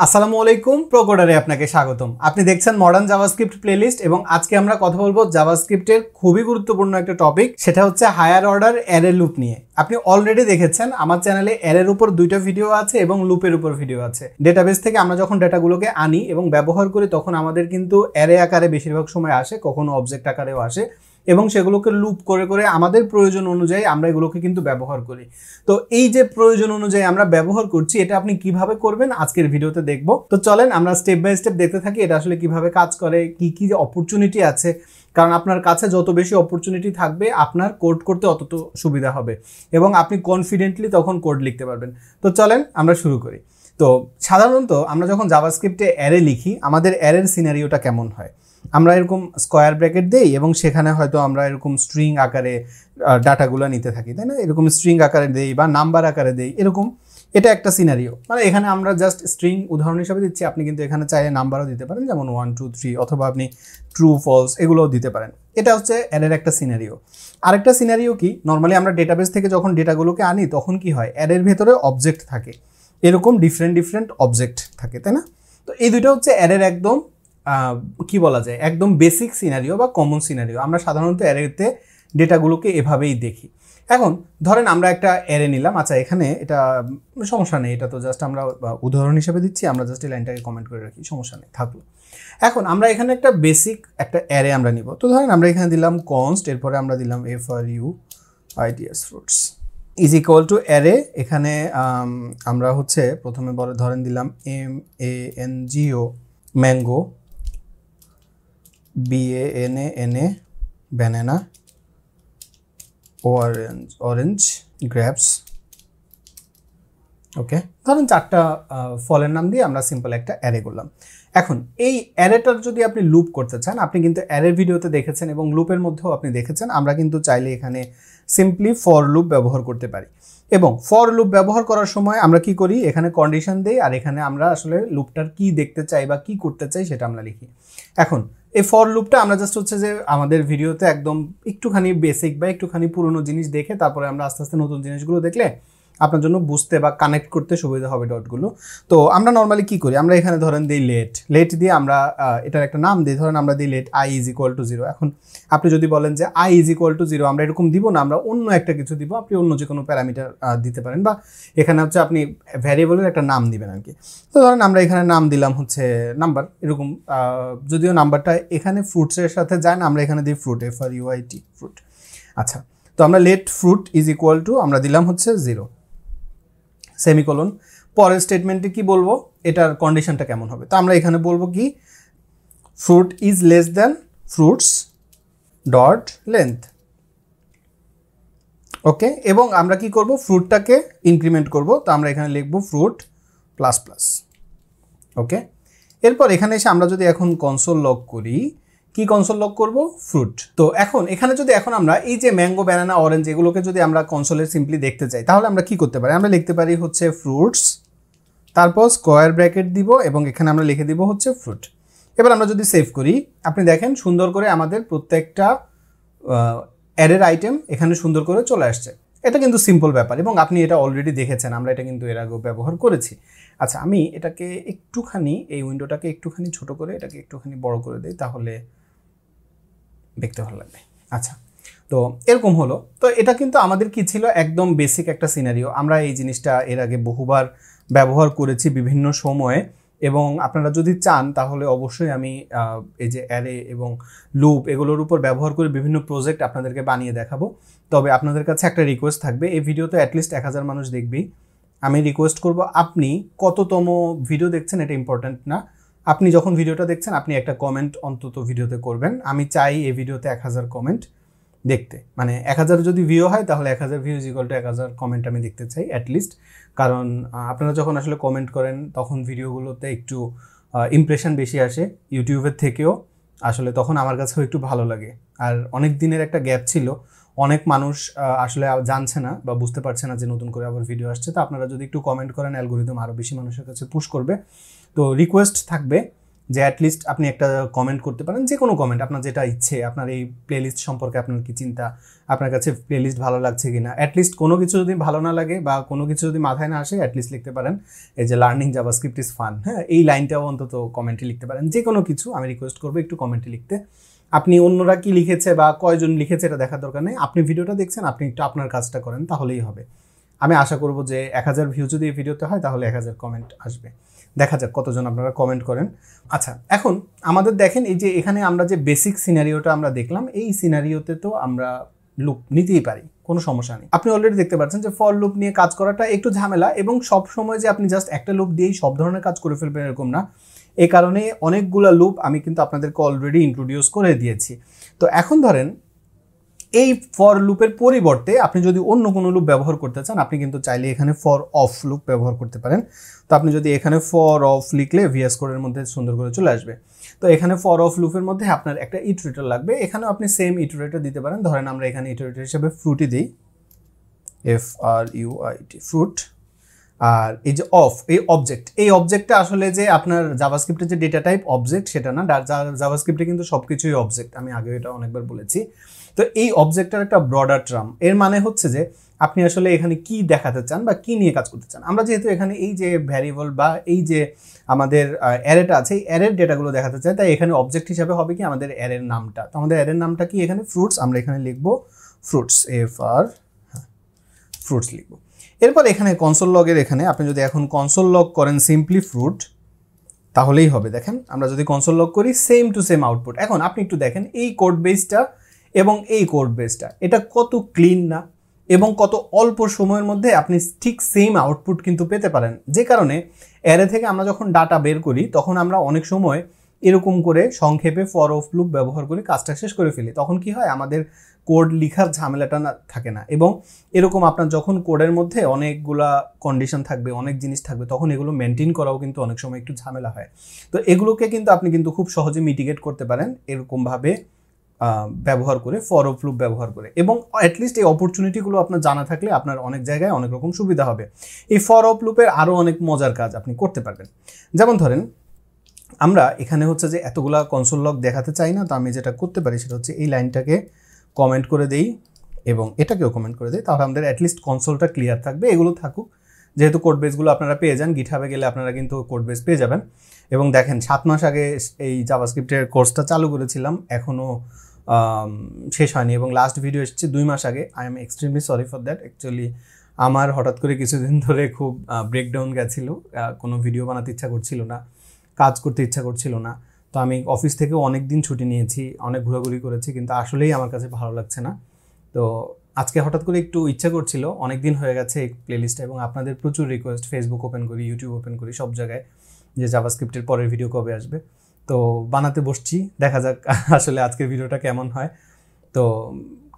আসসালামু আলাইকুম, প্রোকোডারে আপনাকে স্বাগতম। আপনি দেখছেন মডার্ন জাভাস্ক্রিপ্ট প্লেলিস্ট এবং আজকে আমরা কথা বলবো জাভাস্ক্রিপ্টের খুবই গুরুত্বপূর্ণ একটা টপিক, সেটা হচ্ছে হায়ার অর্ডার অ্যারে লুপ নিয়ে। আপনি অলরেডি দেখেছেন আমার চ্যানেলে অ্যারের উপর দুইটা ভিডিও আছে এবং লুপের উপর ভিডিও আছে। ডেটাবেস থেকে আমরা যখন ডেটাগুলোকে আনি এবং ব্যবহার করি তখন আমাদের কিন্তু অ্যারে আকারে বেশিরভাগ সময় আসে, কখনো অবজেক্ট আকারেও আসে এবং সেগুলোকে লুপ করে করে আমাদের প্রয়োজন অনুযায়ী আমরা এগুলোকে কিন্তু ব্যবহার করি। তো এই যে প্রয়োজন অনুযায়ী আমরা ব্যবহার করছি, এটা আপনি কিভাবে করবেন আজকের ভিডিওতে দেখব। তো চলেন আমরা স্টেপ বাই স্টেপ দেখতে থাকি এটা আসলে কিভাবে কাজ করে, কি কি অপরচুনিটি আছে। কারণ আপনার কাছে যত বেশি অপরচুনিটি থাকবে আপনার কোড করতে অতত সুবিধা হবে এবং আপনি কনফিডেন্টলি তখন কোড লিখতে পারবেন। তো চলেন আমরা শুরু করি। তো সাধারণত আমরা যখন জাভাস্ক্রিপ্টে অ্যারে লিখি, আমাদের অ্যারের সিনারিওটা কেমন হয়? আমরা এরকম স্কোয়ার ব্র্যাকেট দেই এবং সেখানে হয়তো আমরা এরকম স্ট্রিং আকারে ডাটাগুলো নিতে থাকি, তাই না? এরকম স্ট্রিং আকারে দেই বা নাম্বার আকারে দেই, এরকম। এটা একটা সিনারিও, মানে এখানে আমরা জাস্ট স্ট্রিং উদাহরণ হিসাবে দিচ্ছি। আপনি কিন্তু এখানে চাইলে নাম্বারও দিতে পারেন, যেমন 1 2 3, অথবা আপনি ট্রু ফলস এগুলোও দিতে পারেন। এটা হচ্ছে অ্যারের একটা সিনারিও। আরেকটা সিনারিও কি, নর্মালি আমরা ডেটাবেস থেকে যখন ডেটাগুলোকে আনি তখন কি হয়, অ্যারের ভেতরে অবজেক্ট থাকে, এরকম ডিফারেন্ট অবজেক্ট থাকে, তাই না? তো এই দুইটা হচ্ছে অ্যারের একদম কি বলা যায়, একদম বেসিক সিনারিও বা কমন সিনারিও। আমরা সাধারণত অ্যারেতে ডেটাগুলোকে এভাবেই দেখি। এখন ধরেন আমরা একটা অ্যারে নিলাম। আচ্ছা, এখানে এটা সমস্যা নেই, এটা তো জাস্ট আমরা উদাহরণ হিসেবে দিচ্ছি, আমরা জাস্ট এই লাইনটাকে কমেন্ট করে রাখি, সমস্যা নেই, থাকলো। এখন আমরা এখানে একটা বেসিক একটা অ্যারে আমরা নিব। তো ধরেন আমরা এখানে দিলাম কনস্ট, এরপরে আমরা দিলাম fruits is equal to array. এখানে আমরা হচ্ছে প্রথমে ধরেন দিলাম mango mango, BANA banana, orange grapes. Okay, ধরুন চারটা ফলের নাম দিয়ে আমরা সিম্পল একটা অ্যারে করলাম। এখন এই অ্যারেটার যদি আপনি লুপ করতে চান, আপনি কিন্তু অ্যারের ভিডিওতে দেখেছেন এবং লুপের মধ্যেও আপনি দেখেছেন, আমরা কিন্তু চাইলে এখানে সিম্পলি ফর লুপ ব্যবহার করতে পারি। এবং ফর লুপ ব্যবহার করার সময় আমরা কি করি, এখানে কন্ডিশন দেই আর এখানে আমরা আসলে লুপটার কি দেখতে চাই বা কি করতে চাই সেটা আমরা লিখি। এখন এই ফর লুপটা আমরা জাস্ট হচ্ছে যে আমাদের ভিডিওতে একদম একটুখানি বেসিক বা একটুখানি পুরনো জিনিস দেখে তারপরে আমরা আস্তে আস্তে নতুন জিনিসগুলো দেখলে আপনার জন্য বুঝতে বা কানেক্ট করতে সুবিধা হবে ডটগুলো। তো আমরা নর্মালি কি করি, আমরা এখানে ধরেন দিই লেট দিয়ে আমরা এটার একটা নাম দিই, ধরেন আমরা দিই লেট i = 0। এখন আপনি যদি বলেন যে i = 0, আমরা এরকম দিব না, আমরা অন্য একটা কিছু দিব, আপনি অন্য যে কোনো প্যারামিটার দিতে পারেন বা এখানে হচ্ছে আপনি ভ্যারিয়েবলের একটা নাম দিবেন আর কি। তো ধরেন আমরা এখানে নাম দিলাম হচ্ছে নাম্বার, এরকম। যদিও নাম্বারটা এখানে ফ্রুটসের সাথে যায় না, আমরা এখানে দিই ফ্রুট, FRUIT। আচ্ছা, তো আমরা let fruit is equal to আমরা দিলাম হচ্ছে 0 সেমিকোলন। পরের স্টেটমেন্টে কি বলবো, এটার কন্ডিশনটা কেমন হবে? তো আমরা এখানে বলবো কি, fruit is less than fruits dot length. Okay, এবং আমরা কি করব, ফ্রুটটাকে ইনক্রিমেন্ট করব। তো আমরা এখানে লিখবো ফ্রুট প্লাস প্লাস। ওকে, এরপর এখানে এসে আমরা যদি এখন কনসোল লগ করি, কি কনসোল লগ করব, ফ্রুট। তো এখন এখানে যদি এখন আমরা এই যে ম্যাঙ্গো, ব্যানানা, অরেঞ্জ এগুলোকে যদি আমরা কনসোলে সিম্পলি দেখতে চাই, তাহলে আমরা কি করতে পারি, আমরা লিখতে পারি হচ্ছে ফ্রুটস, তারপর স্কোয়ার ব্র্যাকেট দিব এবং এখানে আমরা লিখে দিব হচ্ছে ফ্রুট। এবার আমরা যদি সেভ করি, আপনি দেখেন সুন্দর করে আমাদের প্রত্যেকটা অ্যারের আইটেম এখানে সুন্দর করে চলে আসছে। এটা কিন্তু সিম্পল ব্যাপার এবং আপনি এটা অলরেডি দেখেছেন, আমরা এটা কিন্তু এর আগেও ব্যবহার করেছি। আচ্ছা, আমি এটাকে একটুখানি, এই উইন্ডোটাকে একটুখানি ছোট করে এটাকে একটুখানি বড় করে দিই, তাহলে দেখতে ভালো লাগবে। আচ্ছা, তো এরকম হলো। তো এটা কিন্তু আমাদের কি ছিল, একদম বেসিক একটা সিনারিও। আমরা এই জিনিসটা এর আগে বহুবার ব্যবহার করেছি বিভিন্ন সময়ে এবং আপনারা যদি চান তাহলে অবশ্যই আমি এই যে অ্যারে এবং লুপ এগুলোর উপর ব্যবহার করে বিভিন্ন প্রজেক্ট আপনাদেরকে বানিয়ে দেখাবো। তবে আপনাদের কাছে একটা রিকোয়েস্ট থাকবে, এই ভিডিওতে অ্যাটলিস্ট 1000 মানুষ দেখবেই। আমি রিকোয়েস্ট করব, আপনি কততম ভিডিও দেখছেন এটা ইম্পর্ট্যান্ট না, আপনি যখন ভিডিওটা দেখছেন আপনি একটা কমেন্ট অন্তত ভিডিওতে করবেন। আমি চাই এই ভিডিওতে 1000 কমেন্ট দেখতে, মানে 1000 যদি ভিউ হয় তাহলে 1000 ভিউজ ইকুয়াল টু 1000 কমেন্ট আমি দেখতে চাই অ্যাটলিস্ট। কারণ আপনারা যখন আসলে কমেন্ট করেন তখন ভিডিওগুলোতে একটু ইমপ্রেশন বেশি আসে ইউটিউবের থেকেও, আসলে তখন আমার কাছেও একটু ভালো লাগে। আর অনেক দিনের একটা গ্যাপ ছিল, অনেক মানুষ আসলে জানছে না বা বুঝতে পারছে না যে নতুন করে আবার ভিডিও আসছে। তো আপনারা যদি একটু কমেন্ট করেন, অ্যালগোরিদম আরও বেশি মানুষের কাছে পুশ করবে। তো রিকোয়েস্ট থাকবে যে অ্যাটলিস্ট আপনি একটা কমেন্ট করতে পারেন, যে কোনো কমেন্ট আপনার যেটা ইচ্ছে, আপনার এই প্লেলিস্ট সম্পর্কে আপনার কি চিন্তা, আপনার কাছে প্লেলিস্ট ভালো লাগছে কিনা। অ্যাটলিস্ট কোনো কিছু যদি ভালো না লাগে বা কোনো কিছু যদি মাথায় না আসে, অ্যাটলিস্ট লিখতে পারেন এই যে লার্নিং জাভাস্ক্রিপ্ট ইজ ফান, হ্যাঁ, এই লাইনটাও অন্তত কমেন্টে লিখতে পারেন। যে কোনো কিছু আমি রিকোয়েস্ট করবো একটু কমেন্টে লিখতে। আপনি অন্যরা কি লিখেছে বা কয়জন লিখেছে এটা দেখার দরকার নেই, আপনি ভিডিওটা দেখছেন, আপনি একটু আপনার কাজটা করেন, তাহলেই হবে। আমি আশা করব যে 1000 ভিউ যদি এই ভিডিওতে হয় তাহলে 1000 কমেন্ট আসবে। দেখা যাক কতজন আপনারা কমেন্ট করেন। আচ্ছা, এখন আমাদের দেখেন এই যে এখানে আমরা যে বেসিক সিনারিওটা আমরা দেখলাম, এই সিনারিওতে তো আমরা লুপ নিতেই পারি, কোনো সমস্যা নেই। আপনি অলরেডি দেখতে পাচ্ছেন যে ফর লুপ নিয়ে কাজ করাটা একটু ঝামেলা, এবং সব সময় যে আপনি জাস্ট একটা লুপ দিয়েই সব ধরনের কাজ করে ফেলবেন এরকম না। এই কারণে অনেকগুলো লুপ আমি কিন্তু আপনাদেরকে অলরেডি ইন্ট্রোডিউস করে দিয়েছি। তো এখন ধরেন এই ফর লুপের পরিবর্তে আপনি যদি অন্য কোনো লুপ ব্যবহার করতে চান, আপনি কিন্তু চাইলে এখানে ফর অফ লুপ ব্যবহার করতে পারেন। তো আপনি যদি এখানে ফর অফ লিখলে ভিএস কোডের মধ্যে সুন্দর করে চলে আসবে। তো এখানে ফর অফ লুপের মধ্যে আপনার একটা ইটারেটর লাগবে, এখানেও আপনি সেম ইটারেটর দিতে পারেন। ধরেন আমরা এখানে ইটারেটর হিসেবে ফ্রুটি দিই, FRUIT, ফ্রুট। আর এই যে অফ, এই অবজেক্টটা আসলে যে আপনার জাভাস্ক্রিপ্টের যে ডেটা টাইপ অবজেক্ট সেটা না, জাভাস্ক্রিপ্টে কিন্তু সব কিছুই অবজেক্ট, আমি আগে এটা অনেকবার বলেছি। তো এই অবজেক্টটার একটা ব্রডার টার্ম, এর মানে হচ্ছে যে আপনি আসলে এখানে কি দেখাতে চান বা কি নিয়ে কাজ করতে চান। আমরা যেহেতু এখানে এই যে ভ্যারিয়েবল বা এই যে আমাদের অ্যারেটা আছে, এই অ্যারের ডেটাগুলো দেখাতে চাই, তাই এখানে অবজেক্ট হিসাবে হবে কি আমাদের অ্যারের নামটা। তো আমাদের অ্যারের নামটা কি এখানে ফ্রুটস, আমরা এখানে লিখবো ফ্রুটস, ফ্রুটস লিখবো। এরপর এখানে কনসোল লগের এখানে আপনি যদি এখন কনসোল লগ করেন সিম্পলি ফ্রুট, তাহলেই হবে। দেখেন আমরা যদি কনসোল লগ করি সেম টু সেম আউটপুট। এখন আপনি একটু দেখেন এই কোড বেসটা এবং এই কোড বেসটা, এটা কত ক্লিন না, এবং কত অল্প সময়ের মধ্যে আপনি ঠিক সেম আউটপুট কিন্তু পেতে পারেন। যে কারণে অ্যারে থেকে আমরা যখন ডাটা বের করি তখন আমরা অনেক সময় এরকম করে সংক্ষেপে ফর অফ লুপ ব্যবহার করে কাজটা শেষ করে ফেলি। তখন কি হয়, আমাদের কোড লিখার ঝামেলাটা না থাকে না। এবং এরকম আপনার যখন কোডের মধ্যে অনেকগুলা কন্ডিশন থাকবে, অনেক জিনিস থাকবে, তখন এগুলো মেনটেন করাও কিন্তু অনেক সময় একটু ঝামেলা হয়। তো এগুলোকে কিন্তু আপনি কিন্তু খুব সহজে মিটিগেট করতে পারেন এরকমভাবে ব্যবহার করে, ফর অফ লুপ ব্যবহার করে। এবং অ্যাটলিস্ট এই অপরচুনিটিগুলো আপনার জানা থাকলে আপনার অনেক জায়গায় অনেক রকম সুবিধা হবে। এই ফর অফ লুপের আরও অনেক মজার কাজ আপনি করতে পারবেন। যেমন ধরেন আমরা এখানে হচ্ছে যে এতগুলা কনসোল লগ দেখাতে চাই না, তো আমি যেটা করতে পারি সেটা হচ্ছে এই লাইনটাকে কমেন্ট করে দেই এবং এটাকেও কমেন্ট করে দেই, তাহলে আমাদের অ্যাটলিস্ট কনসোলটা ক্লিয়ার থাকবে। এগুলো থাকুক, যেহেতু কোড বেসগুলো আপনারা পেয়ে যান, গিটহাবে গেলে আপনারা কিন্তু কোড বেস পেয়ে যাবেন। এবং দেখেন 7 মাস আগে এই জাভাস্ক্রিপ্টের কোর্সটা চালু করেছিলাম, এখনও শেষ হয়নি, এবং লাস্ট ভিডিও এসেছে 2 মাস আগে। I am extremely sorry for that. Actually আমার হঠাৎ করে কিছুদিন ধরে খুব ব্রেকডাউন গেছিলো, কোনো ভিডিও বানাতে ইচ্ছা করছিল না, কাজ করতে ইচ্ছা করছিল না। তো আমি অফিস থেকেও অনেক দিন ছুটি নিয়েছি, অনেক ঘোরাঘুরি করেছি, কিন্তু আসলেই আমার কাছে ভালো লাগছে না। তো আজকে হঠাৎ করে একটু ইচ্ছা করছিল, অনেক দিন হয়ে গেছে এই প্লেলিস্টে, এবং আপনাদের প্রচুর রিকোয়েস্ট, ফেসবুক ওপেন করি, ইউটিউব ওপেন করি, সব জায়গায় যে জাভাস্ক্রিপ্টের পরের ভিডিও কবে আসবে। তো বানাতে বসছি, দেখা যাক আসলে আজকের ভিডিওটা কেমন হয়। তো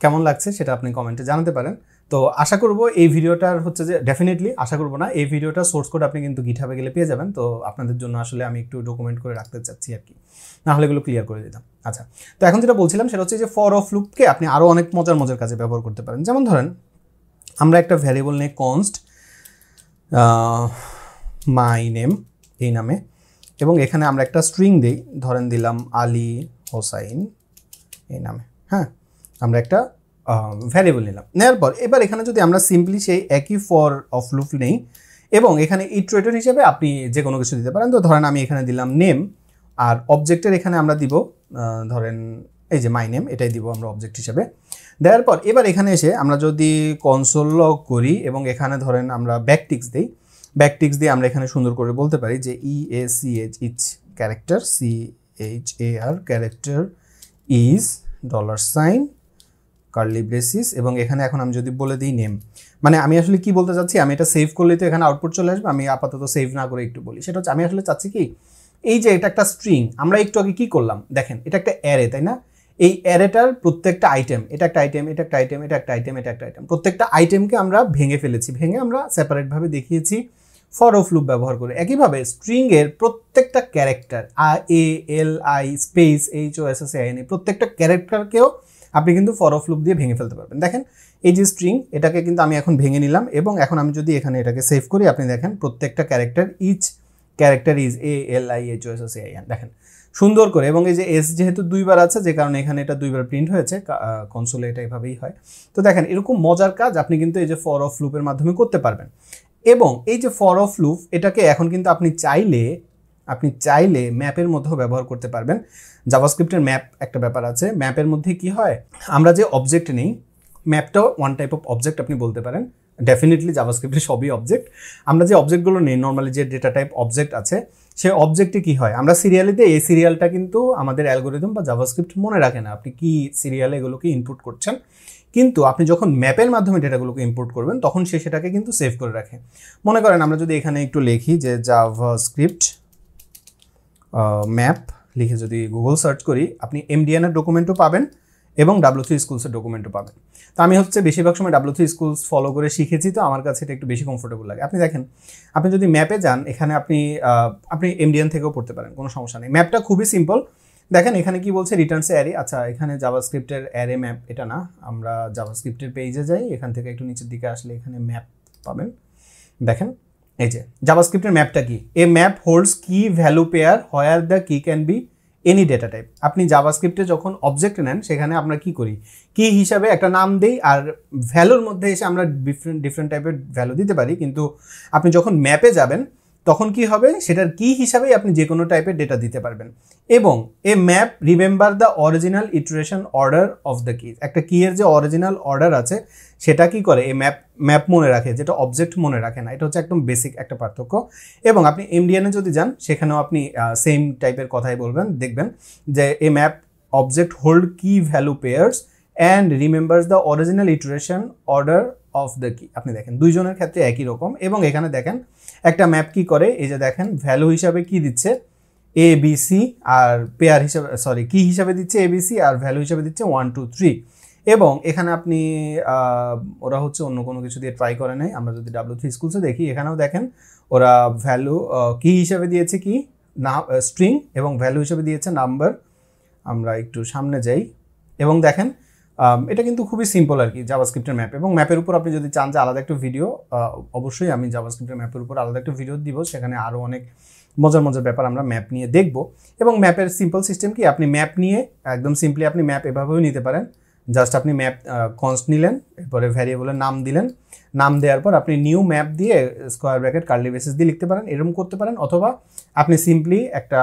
কেমন লাগছে সেটা আপনি কমেন্টে জানাতে পারেন। তো আশা করব এই ভিডিওটার হচ্ছে যে ডেফিনেটলি, আশা করব না, এই ভিডিওটা সোর্স কোড আপনি কিন্তু গিটহাবে গেলে পেয়ে যাবেন। তো আপনাদের জন্য আসলে আমি একটু ডকুমেন্ট করে রাখতে চাচ্ছি আর কি, না হলে এগুলো ক্লিয়ার করে দিতাম। আচ্ছা, তো এখন যেটা বলছিলাম সেটা হচ্ছে যে ফর অফ লুপকে আপনি আরও অনেক মজার কাজে ব্যবহার করতে পারেন। যেমন ধরেন আমরা একটা ভ্যারিয়েবল নিয়ে কনস্ট মাই নেম এই নামে, এবং এখানে আমরা একটা স্ট্রিং দিই, ধরেন দিলাম আলী হোসাইন এই নামে। হ্যাঁ, আমরা একটা ভ্যারিয়েবল নিলাম, নেওয়ার পর এবার এখানে যদি আমরা সিম্পলি সেই একই ফর অফ লুপ নেই, এবং এখানে ইটারেটর হিসেবে আপনি যে কোনো কিছু দিতে পারেন। তো ধরেন আমি এখানে দিলাম নেম, আর অবজেক্টের এখানে আমরা দিব ধরেন এই যে মাই নেম, এটাই দিব আমরা অবজেক্ট হিসেবে। দেওয়ার পর এবার এখানে এসে আমরা যদি কনসোল লগ করি এবং এখানে ধরেন আমরা ব্যাকটিক্স দিই, ব্যাকটিক্স দিয়ে আমরা এখানে সুন্দর করে বলতে পারি যে EACH each character, CHAR character is $, curly braces, এবং এখানে এখন আমি যদি বলে দিই নেম, মানে আমি আসলে কি বলতে চাচ্ছি, আমি এটা সেভ করলে তো এখানে আউটপুট চলে আসবে, আমি আপাতত সেভ না করে একটু বলি। সেটা হচ্ছে আমি আসলে চাচ্ছি কি, এই যে এটা একটা স্ট্রিং, আমরা একটু আগে কি করলাম দেখেন, এটা একটা অ্যারে, তাই না? এই অ্যারেটার প্রত্যেকটা আইটেম, এটা একটা আইটেম, এটা একটা আইটেম, এটা একটা আইটেম, এটা একটা আইটেম, প্রত্যেকটা আইটেমকে আমরা ভেঙে ফেলেছি, ভেঙে আমরা সেপারেটভাবে দেখিয়েছি ফর অফ লুপ ব্যবহার করে। একইভাবে স্ট্রিংয়ের প্রত্যেকটা ক্যারেক্টার ALI স্পেস HOSSAIN প্রত্যেকটা ক্যারেক্টারকেও আপনি কিন্তু ফর অফ লুপ দিয়ে ভেঙে ফেলতে পারবেন। দেখেন এই যে স্ট্রিং, এটাকে কিন্তু আমি এখন ভেঙে নিলাম, এবং এখন আমি যদি এখানে এটাকে সেভ করি, আপনি দেখেন প্রত্যেকটা character each character is ALIHOSSAIN, দেখেন সুন্দর করে, এবং এই যে এস যেহেতু দুইবার আছে যে কারণে এখানে এটা দুইবার প্রিন্ট হয়েছে, কনসোলে এটা এভাবেই হয়। তো দেখেন এরকম মজার কাজ আপনি কিন্তু এই যে ফর অফ লুপের মাধ্যমে করতে পারবেন। এবং এই যে ফর অফ লুপ এটাকে এখন কিন্তু আপনি চাইলে ম্যাপের মধ্যেও ব্যবহার করতে পারবেন। জাভাস্ক্রিপ্টের ম্যাপ একটা ব্যাপার আছে, ম্যাপের মধ্যে কি হয়, আমরা যে অবজেক্ট নেই, ম্যাপটাও ওয়ান টাইপ অফ অবজেক্ট আপনি বলতে পারেন, ডেফিনেটলি জাভাস্ক্রিপ্টে সবই অবজেক্ট। আমরা যে অবজেক্টগুলো নেই, নর্মালি যে ডেটা টাইপ অবজেক্ট আছে, সেই অবজেক্টে কি হয়, আমরা সিরিয়ালে দিই, এই সিরিয়ালটা কিন্তু আমাদের অ্যালগোরিদম বা জাভাস্ক্রিপ্ট মনে রাখে না আপনি কি সিরিয়ালে এগুলোকে ইনপুট করছেন, কিন্তু আপনি যখন ম্যাপের মাধ্যমে ডেটাগুলোকে ইম্পোর্ট করবেন তখন সে সেটাকে কিন্তু সেভ করে রাখে। মনে করেন আমরা যদি এখানে একটু লিখি যে জাভাস্ক্রিপ্ট ম্যাপ লিখে যদি গুগল সার্চ করি, আপনি MDN এর ডকুমেন্টও পাবেন এবং W3 স্কুলসের ডকুমেন্টও পাবেন। তো আমি হচ্ছে বেশিরভাগ সময় W3 স্কুলস ফলো করে শিখেছি, তো আমার কাছে এটা একটু বেশি কমফোর্টেবল লাগে। আপনি দেখেন, আপনি যদি ম্যাপে যান, এখানে আপনি MDN থেকেও পড়তে পারেন, কোনো সমস্যা নেই। ম্যাপটা খুবই সিম্পল। দেখেন এখানে কি বলছে, রিটার্নস অ্যারে। আচ্ছা, এখানে জাভাস্ক্রিপ্টের অ্যারে ম্যাপ এটা না, আমরা জাভাস্ক্রিপ্টের পেজে যাই, এখান থেকে একটু নিচের দিকে আসলে এখানে ম্যাপ পাবেন। দেখেন এই যে জাভাস্ক্রিপ্টের ম্যাপটা কি, এ ম্যাপ হোল্ডস কি ভ্যালু পেয়ার হোয়ার দ্য কি can be any data type. আপনি জাভাস্ক্রিপ্টে যখন অবজেক্ট নেন সেখানে আমরা কি করি, কি হিসাবে একটা নাম দেই, আর ভ্যালুর মধ্যে এসে আমরা ডিফারেন্ট টাইপের ভ্যালু দিতে পারি, কিন্তু আপনি যখন ম্যাপে যাবেন তখন কি হবে, সেটার কি হিসাবেই আপনি যে কোনো টাইপের ডেটা দিতে পারবেন। এবং a map remember the original iteration order of the key, একটা কি এর যে অরিজিনাল অর্ডার আছে সেটা কি করে, এই ম্যাপ মনে রাখে, যেটা অবজেক্ট মনে রাখে না। এটা হচ্ছে একদম বেসিক একটা পার্থক্য। এবং আপনি MDN এ যদি যান সেখানেও আপনি সেম টাইপের কথাই বলবেন, দেখবেন যে এ ম্যাপ অবজেক্ট হোল্ড কি value pairs and remembers the original iteration order of the কি। আপনি দেখেন দুইজনের ক্ষেত্রে একই রকম। এবং এখানে দেখেন একটা ম্যাপ কি করে, এই যে দেখেন ভ্যালু হিসাবে কি দিচ্ছে ABC, আর পেয়ার হিসাবে কি হিসাবে দিচ্ছে ABC, আর ভ্যালু হিসাবে দিচ্ছে 1 2 3। এবং এখানে আপনি ওরা হচ্ছে অন্য কোনো কিছু দিয়ে ট্রাই করে নাই। আমরা যদি W3 স্কুলসে দেখি, এখানেও দেখেন ওরা ভ্যালু কি হিসাবে দিয়েছে কি না স্ট্রিং, এবং ভ্যালু হিসাবে দিয়েছে নাম্বার। আমরা একটু সামনে যাই এবং দেখেন এটা কিন্তু খুবই সিম্পল আর কি জাভাস্ক্রিপ্টের ম্যাপ। এবং ম্যাপের উপর আপনি যদি চান যে আলাদা একটা ভিডিও, অবশ্যই আমি জাভাস্ক্রিপ্টের ম্যাপের উপর আলাদা একটা ভিডিও দিব, সেখানে আরও অনেক মজার ব্যাপার আমরা ম্যাপ নিয়ে দেখব। এবং ম্যাপের সিম্পল সিস্টেম কি, আপনি ম্যাপ নিয়ে একদম সিম্পলি আপনি ম্যাপ এভাবেও নিতে পারেন। জাস্ট আপনি ম্যাপ কনস্ট নিলেন, এরপরে ভ্যারিয়েবলের নাম দিলেন, নাম দেওয়ার পর আপনি নিউ ম্যাপ দিয়ে স্কোয়ার ব্র্যাকেট কার্লি ব্রেসেস দিয়ে লিখতে পারেন, এরকম করতে পারেন। অথবা আপনি সিম্পলি একটা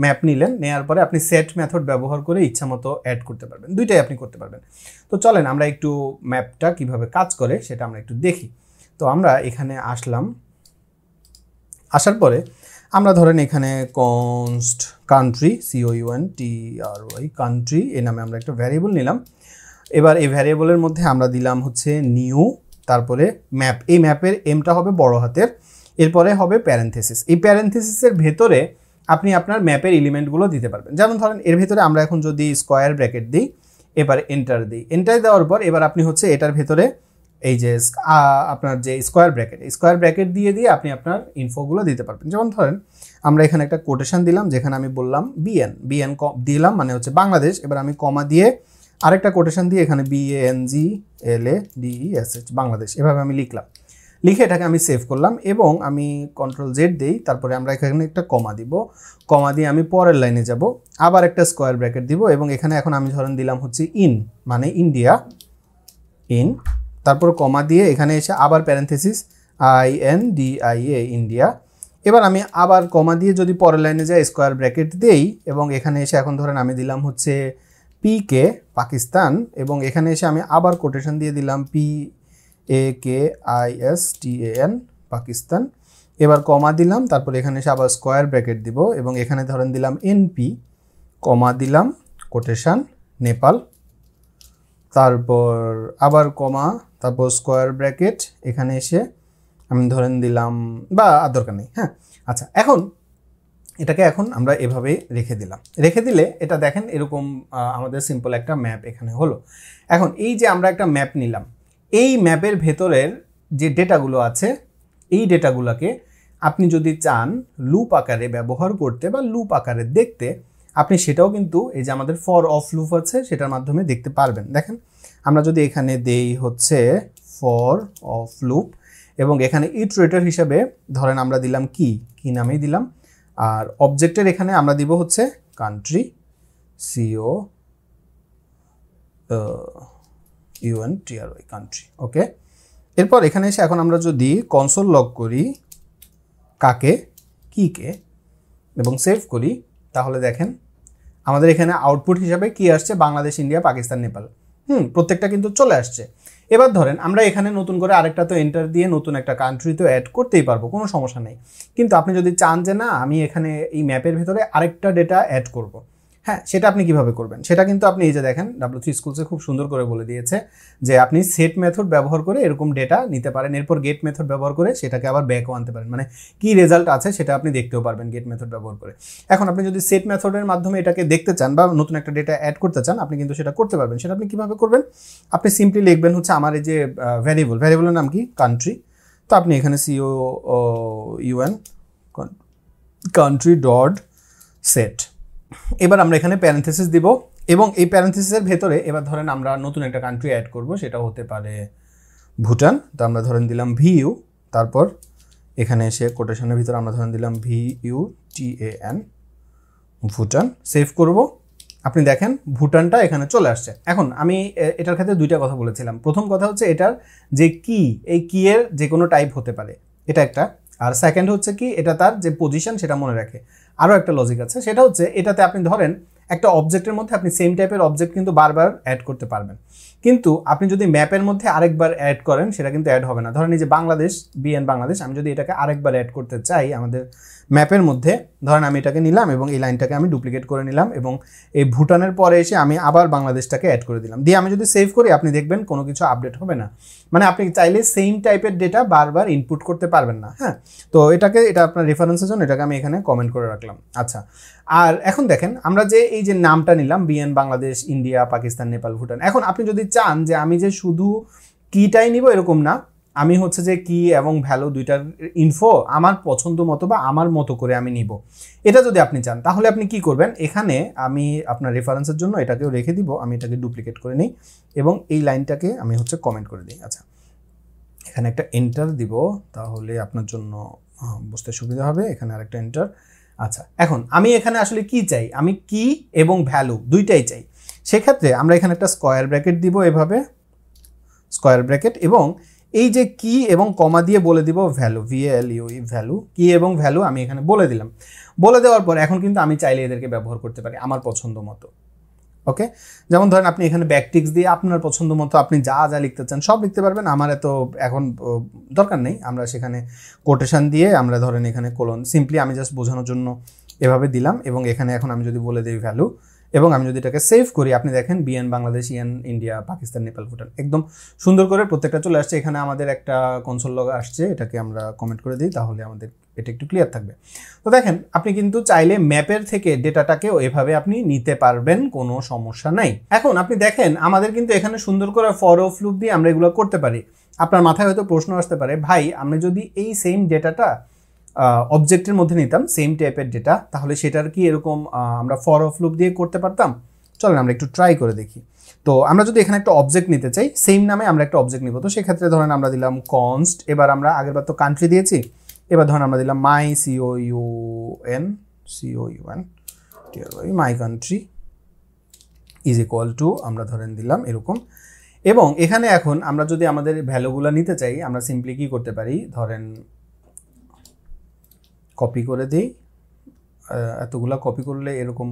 ম্যাপ নিলেন, নেওয়ার পরে আপনি সেট মেথড ব্যবহার করে ইচ্ছা মতো অ্যাড করতে পারবেন, দুইটাই আপনি করতে পারবেন। তো চলেন আমরা একটু ম্যাপটা কিভাবে কাজ করে সেটা আমরা একটু দেখি। তো আমরা এখানে আসলাম, আসার পরে আমরা ধরেন এখানে কনস্ট কান্ট্রি COUNTRY কান্ট্রি এই নামে আমরা একটা ভ্যারিয়েবল নিলাম। এবার এই ভ্যারিয়েবলের মধ্যে আমরা দিলাম হচ্ছে নিউ, তারপরে ম্যাপ। এই ম্যাপের এমটা হবে বড় হাতের, এরপরে হবে প্যারেন্থেসিস। এই প্যারেন্থেসিসের ভেতরে আপনি আপনার ম্যাপের এলিমেন্টগুলো দিতে পারবেন। যেমন ধরেন এর ভেতরে আমরা এখন যদি স্কোয়ার ব্র্যাকেট দিই, এবার এন্টার দিই, এন্টার দেওয়ার পর এবার আপনি হচ্ছে এটার ভেতরে এই যে আপনার যে স্কোয়ার ব্র্যাকেট দিয়ে আপনি আপনার ইনফোগুলো দিতে পারবেন। যেমন ধরেন আমরা এখানে একটা কোটেশন দিলাম, যেখানে আমি বললাম বিএন দিলাম, মানে হচ্ছে বাংলাদেশ। এবার আমি কমা দিয়ে আরেকটা কোটেশন দিয়ে এখানে BANGLADESH বাংলাদেশ, এভাবে আমি লিখলাম। লিখে এটাকে আমি সেভ করলাম এবং আমি CTRL-Z দিই, তারপরে আমরা এখানে একটা কমা দিব, কমা দিয়ে আমি পরের লাইনে যাব, আবার একটা স্কোয়ার ব্র্যাকেট দিব এবং এখানে এখন আমি ধরেন দিলাম হচ্ছে ইন, মানে ইন্ডিয়া, ইন, তারপর কমা দিয়ে এখানে এসে আবার প্যারেন্থেসিস INDIA ইন্ডিয়া। এবার আমি আবার কমা দিয়ে যদি পরের লাইনে যাই স্কোয়ার ব্র্যাকেট দেই এবং এখানে এসে এখন ধরেন আমি দিলাম হচ্ছে PK পাকিস্তান, এবং এখানে এসে আমি আবার কোটেশন দিয়ে দিলাম PAKISTAN পাকিস্তান। এবার কমা দিলাম, তারপর এখানে এসে আবার স্কোয়ার ব্র্যাকেট দিব এবং এখানে ধরেন দিলাম NP, কমা দিলাম, কোটেশন নেপাল, তারপর আবার কমা, তারপর স্কোয়ার ব্র্যাকেট, এখানে এসে আমি ধরেন দিলাম, বা আর দরকার নেই। হ্যাঁ, আচ্ছা, এখন এটাকে এখন আমরা এভাবে রেখে দিলে এটা দেখেন এরকম আমাদের সিম্পল একটা ম্যাপ এখানে হলো। এখন এই যে আমরা একটা ম্যাপ নিলাম, এই ম্যাপের ভেতরের যে ডেটাগুলো আছে, এই ডেটাগুলোকে আপনি যদি চান লুপ আকারে ব্যবহার করতে বা লুপ আকারে দেখতে, আপনি সেটাও কিন্তু এই যে আমাদের ফর অফ লুপ আছে সেটার মাধ্যমে দেখতে পারবেন। দেখেন আমরা যদি এখানে দেই হচ্ছে ফর অফ লুপ এবং এখানে ইটারেটর হিসাবে ধরেন আমরা দিলাম কি নামেই দিলাম, আর অবজেক্টের এখানে আমরা দিব হচ্ছে কান্ট্রি, COUNTRY কান্ট্রি। ওকে, এরপর এখানে এসে এখন আমরা যদি কনসোল লগ করি কাকে, কিকে, এবং সেভ করি, তাহলে দেখেন আমাদের এখানে আউটপুট হিসাবে কি আসছে, বাংলাদেশ, ইন্ডিয়া, পাকিস্তান, নেপাল। প্রত্যেকটা কিন্তু চলে আসছে। এবার ধরেন আমরা এখানে নতুন করে আরেকটা তো এন্টার দিয়ে নতুন একটা কান্ট্রি তো অ্যাড করতেই পারবো, কোনো সমস্যা নেই। কিন্তু আপনি যদি চান যে না আমি এখানে এই ম্যাপের ভিতরে আরেকটা ডেটা অ্যাড করব, হ্যাঁ, সেটা আপনি কিভাবে করবেন সেটা কিন্তু আপনি এই যে দেখেন W3 স্কুলসে খুব সুন্দর করে বলে দিয়েছে যে আপনি সেট মেথড ব্যবহার করে এরকম ডেটা নিতে পারেন, এরপর গেট মেথড ব্যবহার করে সেটাকে আবার ব্যাকও আনতে পারেন, মানে কি রেজাল্ট আছে সেটা আপনি দেখতেও পারবেন গেট মেথড ব্যবহার করে। এখন আপনি যদি সেট মেথডের মাধ্যমে এটাকে দেখতে চান বা নতুন একটা ডেটা অ্যাড করতে চান, আপনি কিন্তু সেটা করতে পারবেন। সেটা আপনি কিভাবে করবেন, আপনি সিম্পলি লিখবেন হচ্ছে আমার এই যে ভ্যারিয়েবলের নাম কি, কান্ট্রি, তো আপনি এখানে COUN কান্ট্রি ডট সেট। এবার আমরা এখানে প্যারেনথেসিস দিব এবং এই প্যারেনথেসিসের ভেতরে এবার ধরেন আমরা নতুন একটা কান্ট্রি অ্যাড করব, সেটা হতে পারে ভুটান। তো আমরা ধরেন দিলাম VU, তারপর এখানে এসে কোটেশনের ভিতরে আমরা ধরেন দিলাম VUTAN, ভুটান, সেভ করব। আপনি দেখেন ভুটানটা এখানে চলে আসছে। এখন আমি এটার ক্ষেত্রে দুইটা কথা বলেছিলাম। প্রথম কথা হচ্ছে এটার যে কি, এই কি এর যে কোনো টাইপ হতে পারে, এটা একটা। আর সেকেন্ড হচ্ছে কি এটা তার যে পজিশন সেটা মনে রাখে। আরও একটা লজিক আছে, সেটা হচ্ছে এটাতে আপনি ধরেন একটা অবজেক্টের মধ্যে আপনি সেম টাইপের অবজেক্ট কিন্তু বারবার অ্যাড করতে পারবেন, কিন্তু আপনি যদি ম্যাপের মধ্যে আরেকবার অ্যাড করেন সেটা কিন্তু অ্যাড হবে না। ধরেন এই যে বাংলাদেশ, BN বাংলাদেশ, আমি যদি এটাকে আরেকবার অ্যাড করতে চাই আমাদের ম্যাপের মধ্যে, ধরেন আমি এটাকে নিলাম এবং এই লাইনটাকে আমি ডুপ্লিকেট করে নিলাম এবং এই ভুটানের পরে এসে আমি আবার বাংলাদেশটাকে অ্যাড করে দিলাম, দিয়ে আমি যদি সেভ করি আপনি দেখবেন কোনো কিছু আপডেট হবে না। মানে আপনি চাইলে সেম টাইপের ডেটা বারবার ইনপুট করতে পারবেন না। হ্যাঁ, তো এটা আপনার রেফারেন্সের জন্য এটাকে আমি এখানে কমেন্ট করে রাখলাম। আচ্ছা, আর এখন দেখেন আমরা যে এই যে নামটা নিলাম BN বাংলাদেশ, ইন্ডিয়া, পাকিস্তান, নেপাল, ভুটান, এখন আপনি যদি চান যে আমি যে শুধু কিটাই নিব এরকম না, আমি হচ্ছে যে কি এবং ভ্যালু দুইটার ইনফো আমার পছন্দ মতো বা আমার মতো করে আমি নিব, এটা যদি আপনি চান তাহলে আপনি কি করবেন, এখানে আমি আপনার রেফারেন্সের জন্য এটাকেও রেখে দিব, আমি এটাকে ডুপ্লিকেট করে নিই এবং এই লাইনটাকে আমি হচ্ছে কমেন্ট করে দিই। আচ্ছা, এখানে একটা এন্টার দিব তাহলে আপনার জন্য বুঝতে সুবিধা হবে। এখানে আরেকটা এন্টার। আচ্ছা, এখন আমি এখানে আসলে কি চাই, আমি কি এবং ভ্যালু দুইটাই চাই। সেক্ষেত্রে আমরা এখানে একটা স্কোয়ার ব্র্যাকেট দিব, এভাবে স্কোয়ার ব্র্যাকেট, এবং এই যে কি এবং কমা দিয়ে বলে দিব ভ্যালু, VALU, ভ্যালু, কি এবং ভ্যালু আমি এখানে বলে দিলাম। বলে দেওয়ার পর এখন কিন্তু আমি চাইলে এদেরকে ব্যবহার করতে পারি আমার পছন্দ মতো। ওকে, যেমন ধরেন আপনি এখানে ব্যাকটিক্স দিয়ে আপনার পছন্দ মতো আপনি যা যা লিখতে চান সব লিখতে পারবেন, আমার এত এখন দরকার নেই। আমরা সেখানে কোটেশন দিয়ে আমরা ধরেন এখানে কোলন, সিম্পলি আমি জাস্ট বোঝানোর জন্য এভাবে দিলাম এবং এখানে এখন আমি যদি বলে দিই ভ্যালু এবং আমি যদি এটাকে সেভ করি, আপনি দেখেন BN Bangladesh, EN India, Pakistan, Nepal, Bhutan একদম সুন্দর করে প্রত্যেকটা চলে আসছে। এখানে আমাদের একটা কনসোল লগ আসছে, এটাকে আমরা কমেন্ট করে দিই তাহলে আমাদের এটা একটু ক্লিয়ার থাকবে। তো দেখেন আপনি কিন্তু চাইলে ম্যাপের থেকে ডেটাটাকেও এভাবে আপনি নিতে পারবেন, কোনো সমস্যা নাই। এখন আপনি দেখেন আমাদের কিন্তু এখানে সুন্দর করে ফর অফ লুপ দিয়ে আমরা এগুলো করতে পারি। আপনার মাথায় হয়তো প্রশ্ন আসতে পারে, ভাই আমরা যদি এই সেম ডেটাটা অবজেক্টের মধ্যে নিতাম, সেম টাইপের ডেটা, তাহলে সেটার কি এরকম আমরা ফর অফ লুপ দিয়ে করতে পারতাম? চলেন আমরা একটু ট্রাই করে দেখি। তো আমরা যদি এখানে একটা অবজেক্ট নিতে চাই, সেম নামে আমরা একটা অবজেক্ট নিব, তো সেক্ষেত্রে ধরেন আমরা দিলাম কনস্ট, এবার আমরা আগেরবার তো কান্ট্রি দিয়েছি, এবার ধরেন আমরা দিলাম মাই COUN my country is equal to আমরা ধরেন দিলাম এরকম। এবং এখানে এখন আমরা যদি আমাদের ভ্যালুগুলো নিতে চাই, আমরা সিম্পলি কি করতে পারি, ধরেন কপি করে দিই, এতগুলা কপি করলে এরকম